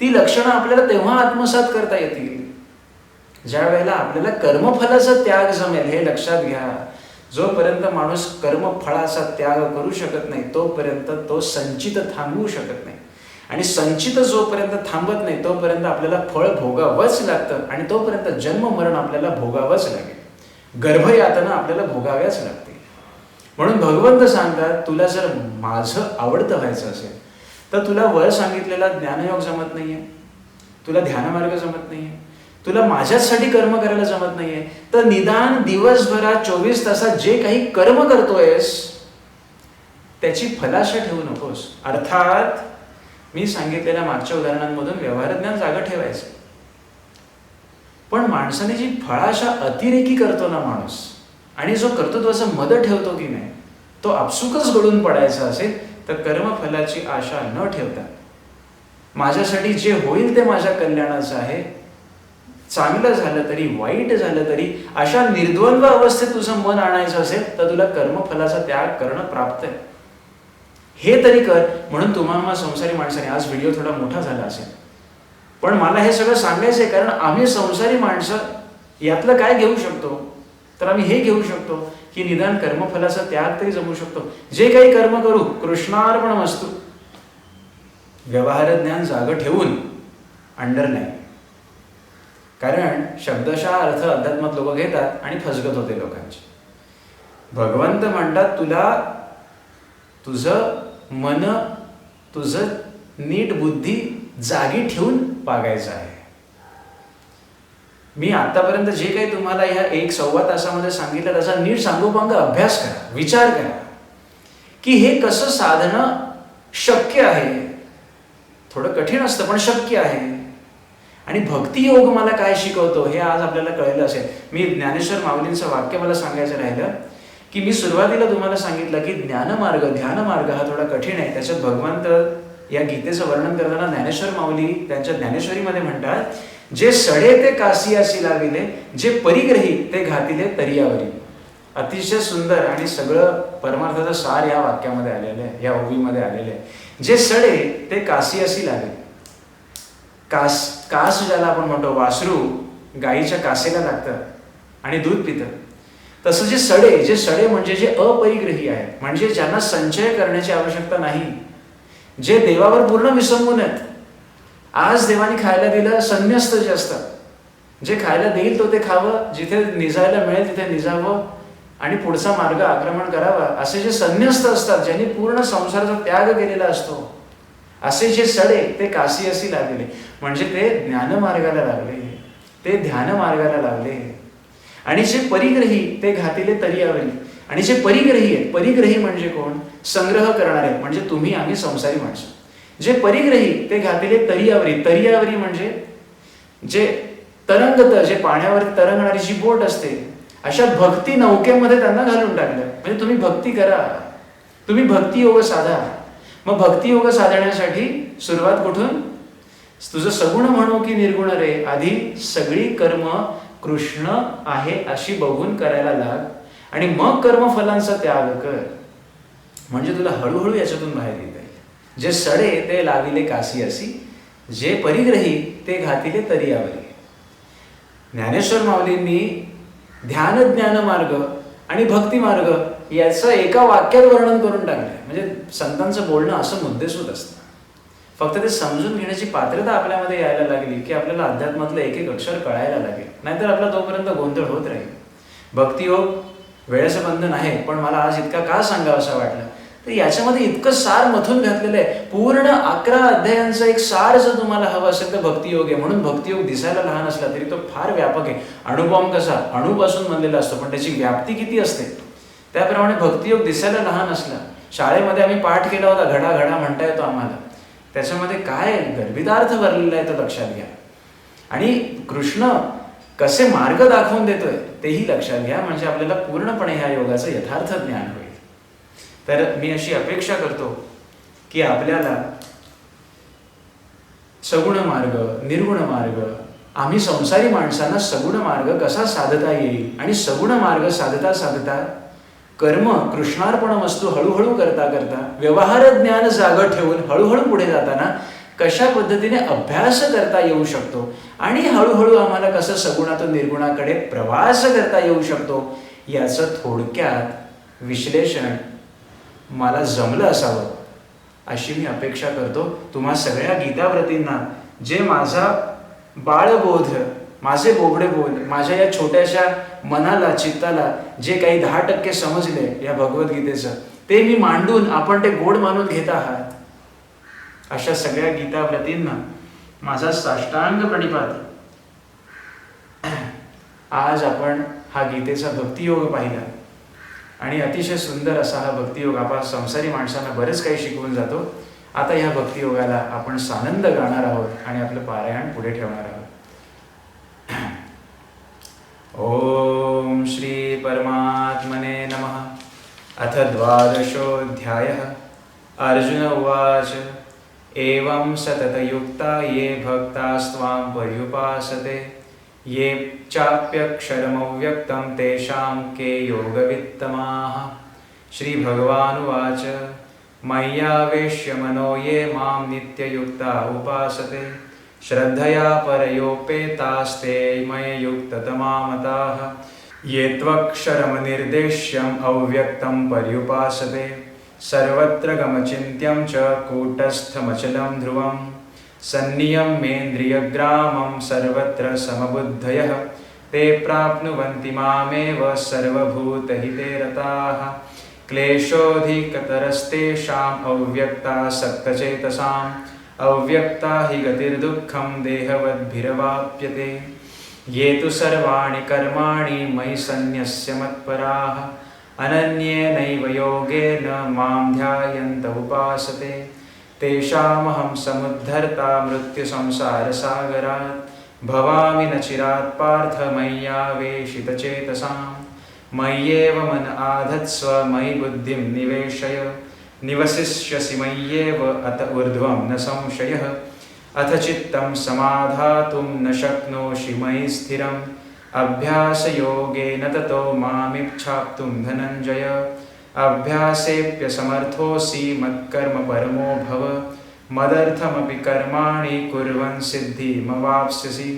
ती लक्षणं आपल्याला तेव्हा आत्मसात करता येतील ज्या वेळेला आपल्याला कर्मफलाचा त्याग जमेल. हे लक्षात घ्या, जोपर्यंत माणूस कर्मफळाचा त्याग करू शकत नाही तोपर्यंत तो संचित थांबवू शकत नाही. आणि संचित जोपर्यंत थांबत नाही तोपर्यंत आपल्याला फळ भोगावंच लागतं आणि तोपर्यंत जन्म मरण आपल्याला भोगावंच लागेल, गर्भयातना आपल्याला भोगाव्याच लागते. म्हणून भगवंत सांगतात, तुला जर माझं आवडतं व्हायचं असेल तर तुला वर सांगितलेला ज्ञानयोग जमत नाहीये, तुला ध्यानमार्ग जमत नाहीये, तुला माझ्यासाठी कर्म करायला जमत नाहीये, तर निदान दिवसभरात 24 तासात जे काही कर्म करतोयस त्याची फलाशा ठेवू नकोस. अर्थात मी सांगितलेल्या मागच्या उदाहरणांमधून व्यवहार ज्ञान जागा ठेवायचं. पण माणसाने जी फळाशा अतिरेकी करतो ना माणूस, आणि जो कर्तृत्वाचा मद ठेवतो की नाही, तो आपसुकच गळून पडायचा असेल तर कर्मफलाची आशा न ठेवता माझ्यासाठी जे होईल ते माझ्या कल्याणाचं आहे, चांगलं झालं तरी वाईट झालं तरी, अशा निर्द्वंद्व अवस्थेत तुझं मन आणायचं असेल तर तुला कर्मफलाचा त्याग करणं प्राप्त आहे. हे तरी कर. म्हणून तुम्हाला संसारी माणसाने, आज व्हिडिओ थोडा मोठा झाला असेल पण मला हे सगळं सांगायचं आहे कारण आम्ही संसारी माणसं यातलं काय घेऊ शकतो, तर आम्ही हे घेऊ शकतो की निदान कर्मफलाचा त्याग तरी जमू शकतो. जे काही कर्म करू कृष्णार्पणमस्तु, व्यवहार ज्ञान जागं ठेवून, अंडरलाईन. कारण शब्दशः अर्थ अध्यात्मात लोक घेतात आणि फसगत होते लोकांची. भगवंत म्हणतात तुला तुझं मन, तुझं नीट बुद्धी जागी ठेवून वागायचं आहे. मी आतापर्यंत जे काही तुम्हाला ह्या 1-1.25 तासामध्ये सांगितलं त्याचा नीट सांगोपांग अभ्यास करा, विचार करा की हे कसं साधणं शक्य आहे. थोडं कठीण असतं पण शक्य आहे. आणि भक्तियोग मला काय शिकवतो हे आज आपल्याला कळलं असेल. मी ज्ञानेश्वर माऊलींचं वाक्य मला सांगायचं राहिलं की मी सुरुवातीला तुम्हाला सांगितलं की ज्ञानमार्ग, ध्यानमार्ग हा थोडा कठीण आहे. त्याच्यात भगवंत या गीतेचं वर्णन करताना ज्ञानेश्वर माऊली त्यांच्या ज्ञानेश्वरीमध्ये म्हणतात, जे सडे ते कासियासी लाविले, जे परिग्रही ते घातिले तरियावरी. अतिशय सुंदर आणि सगळं परमार्थाचं सार या वाक्यामध्ये आलेलं आहे, या ओवीमध्ये आलेलं आहे. जे सडे ते कासियासी लावे. कास ज्याला आपण म्हणतो, वासरू गाईच्या कासेला लागतं आणि दूध पितं. तसं जे सडे म्हणजे जे अपरिग्रही आहेत, म्हणजे ज्यांना संचय करण्याची आवश्यकता नाही, जे देवावर पूर्ण विसंबून आहेत. आज देवाने खायला दिलं संन्यस्त जे असतात, जे खायला देईल तो ते खावं, जिथे निजायला मिळेल तिथे निजावं, आणि पुढचा मार्ग आक्रमण करावा, असे जे संन्यस्त असतात, ज्यांनी पूर्ण संसाराचा त्याग केलेला असतो, असे जे सडे ते कासियासी लागले, म्हणजे ते ज्ञानमार्गाला लागले, ते ध्यान मार्गाला लागले. आणि जे परिग्रही ते घातिले तरियावरी. आणि जे परिग्रही आहेत, परिग्रही म्हणजे कोण? संग्रह करणारे, म्हणजे तुम्ही आम्ही संसारी माणसं. जे परिग्रही ते घातिले तरियावरी. तरियावरी म्हणजे जे तरंगत, जे पाण्यावर तरंगणारी जी बोट असते, अशा भक्ती नौकेमध्ये त्यांना घालून टाकलं. म्हणजे तुम्ही भक्ती करा, तुम्ही भक्तियोग साधा. मग भक्तियोग साधण्यासाठी सुरुवात कुठून? तुझं सगुण म्हणू की निर्गुण रे, आधी सगळी कर्म कृष्ण आहे अशी बघून करायला लाग, आणि मग कर्मफलांचा त्याग कर, म्हणजे तुला हळूहळू याच्यातून बाहेर येता येईल. जे सडे ते लाविले कासियासी, जे परिग्रही ते घातिले तरियावरी. ज्ञानेश्वर माऊलींनी ध्यान ज्ञान मार्ग आणि भक्ती मार्ग याचं एका वाक्यात वर्णन करून टाकलंय. म्हणजे संतांचं बोलणं असं मुद्देसूद असतं. फक्त ते समजून घेण्याची पात्रता आपल्यामध्ये यायला लागली की आपल्याला अध्यात्मातलं एक एक अक्षर कळायला लागेल, नाहीतर आपला तोपर्यंत गोंधळ होत राहील. भक्तियोग वेळेचं बंधन आहे, पण मला आज इतका का सांगावं असं वाटलं, तर याच्यामध्ये इतकं सार मथून घातलेलं आहे. पूर्ण 11 अध्यायांचा एक सार जर तुम्हाला हवं असेल तर भक्तियोग आहे. म्हणून भक्तियोग दिसायला लहान असला तरी तो फार व्यापक आहे. अणुबॉम्ब कसा अणूपासून बनलेला असतो, पण त्याची व्याप्ती किती असते, त्याप्रमाणे भक्तियोग दिसायला लहान असला. शाळेमध्ये आम्ही पाठ केला होता, घडा घडा म्हणता येतो आम्हाला, त्याच्यामध्ये काय गर्भितार्थ भरलेला आहे तो लक्षात घ्या. आणि कृष्ण कसे मार्ग दाखवून देतोय तेही लक्षात घ्या, म्हणजे आपल्याला पूर्णपणे ह्या योगाचं यथार्थ ज्ञान होईल. तर मी अशी अपेक्षा करतो की आपल्याला सगुण मार्ग, निर्गुण मार्ग, आम्ही संसारी माणसांना सगुण मार्ग कसा साधता येईल, आणि सगुण मार्ग साधता साधता कर्म कृष्णार्पणमस्तू हळूहळू करता करता व्यवहार ज्ञान जागं ठेवून हळूहळू पुढे जाताना कशा पद्धतीने अभ्यास करता येऊ शकतो, आणि हळूहळू आम्हाला कसं सगुणातून निर्गुणाकडे प्रवास करता येऊ शकतो, याचं थोडक्यात विश्लेषण मला जमलं असावं अशी मी अपेक्षा करतो. तुम्हा सगळ्या गीताव्रतींना जे माझा बाळबोध, माझे बोबडे बोल, माझ्या या छोट्याशा मनाला चित्ताला जे काही 10% समजले या भगवद्गीतेचं, ते मी मांडून आपण ते गोड मानून घेत आहात, अशा सगळ्या गीताव्रतींना माझा साष्टांग प्रणिपात. आज आपण हा गीतेचा भक्तियोग पाहिला, आणि अतिशय सुंदर असा हा भक्तियोग आपण संसारी माणसांना बरेच काही शिकवून जातो. आता ह्या भक्तियोगाला आपण सानंद गाणार आहोत आणि आपलं पारायण पुढे ठेवणार आहोत. ओम श्री परमात्मने नमः. अथ 12ोऽध्यायः. अर्जुन उवाच एवं सततयुक्ता ये भक्तास्त्वां पर्युपासते ये चाप्यक्षरमव्यक्तं तेषां के योगवित्तमाः. श्रीभगवानुवाच मय्यावेश्य मनो ये मां नित्ययुक्ता उपासते श्रद्धया परयोपेतास्ते मयि युक्ततमा मताः. ये त्वक्षरमनिर्देश्यम् अव्यक्तं पर्युपासते सर्वत्र गमचिन्त्यं च कूटस्थमचलं ध्रुवं सन्नियम्येन्द्रियग्रामं सर्वत्र समबुद्धयः ते प्राप्नुवन्ति मामेव सर्वभूतहिते रताः. क्लेशोऽधिकतरस्तेषाम् अव्यक्तासक्तचेतसाम् अव्यक्ता हि गतिर्दुःखं देहवद्भिरवाप्यते. ये तु सर्वाणि कर्माणि मयि सन्न्यस्य मत्पराः अनन्येनैव योगेन मां ध्यायन्त उपासते तेषामहं समुद्धर्ता मृत्युसंसारसागरात्. भवामि न चिरात् पार्थ मय्यावेशितचेतसाम्. मय्येव मन आधत्स्व मयि बुद्धिं निवेशय निवसिष्यसि मय्येव अत ऊर्ध्वं न संशयः. अथ चित्तं समाधातुं न शक्नोषि मयि स्थिरम् अभ्यासयोगेन ततो मामिच्छाप्तुं धनञ्जय. अभ्यासेऽप्यसमर्थोऽसि मत्कर्म परमो भव मदर्थमपि कर्माणि कुर्वन् सिद्धिमवाप्स्यसि.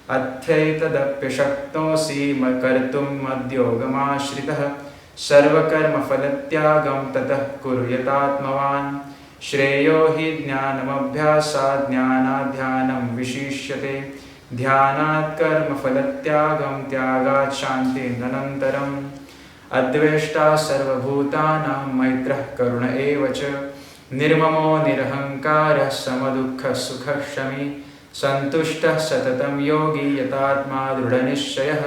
अथैतदप्यशक्नोषि कर्तुं मद्योगमाश्रितः सर्वकर्मफलत्यागं ततः कुरु यतात्मवान्. श्रेयो हि ज्ञानमभ्यासात् ज्ञानात् ध्यानं विशिष्यते ध्यानात् कर्मफलत्यागं त्यागात् शान्तिरनन्तरम्. अद्वेष्टा सर्वभूतानां मैत्रः करुण एव च निर्ममो निरहङ्कारः समदुःखः सुखः शमी सन्तुष्टः सततं योगी यतात्मा दृढनिश्चयः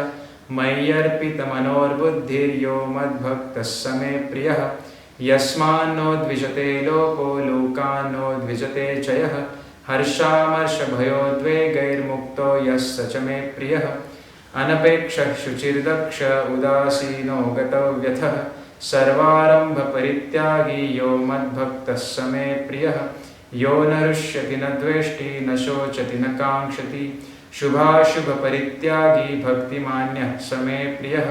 मय्यर्पितमनोर्बुद्धिर्यो मद्भक्तः स मे प्रियः यस्मान्नो द्विजते लोको लोकान्नो द्विजते च यः हर्षामर्षभयोद्वेगैर्मुक्तो यः स च मे प्रियः अनपेक्षः शुचिर्दक्ष उदासीनो गतव्यथः सर्वारम्भपरित्यागी यो मद्भक्तः स मे प्रियः यो न रुष्यति न द्वेष्टि न शोचति न काङ्क्षति शुभाशुभपरित्यागी भक्तिमान्यः स मे प्रियः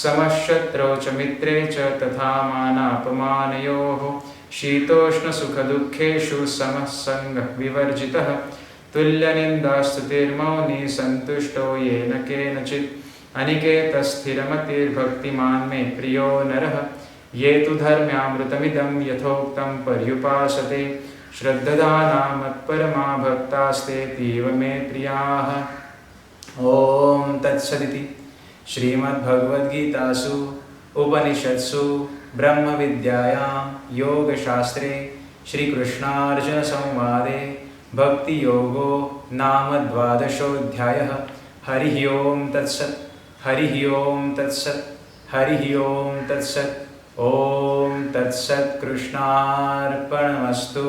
समशत्रौ च मित्रे च तथा मानापमानयोः शीतोष्णसुखदुःखेषु समः सङ्गः विवर्जितः तुल्यनिन्दास्तुतिर्मौनी सन्तुष्टो येन केनचित् अनिकेतस्थिरमतिर्भक्तिमान् मे प्रियो नरः ये तु धर्म्यामृतमिदं यथोक्तं पर्युपासते श्रद्धदाना मत्परमा भक्तास्तेतीव मे प्रियाः। ॐ तत्सदिति श्रीमद्भगवद्गीतासु उपनिषत्सु ब्रह्मविद्यायां योगशास्त्रे श्रीकृष्णार्जुनसंवादे भक्तियोगो नाम 12 हरिः ओं तत्सत् हरिः ओं तत्सत् हरिः ओं तत्सत्। ॐ तत्सत् कृष्णार्पणमस्तु।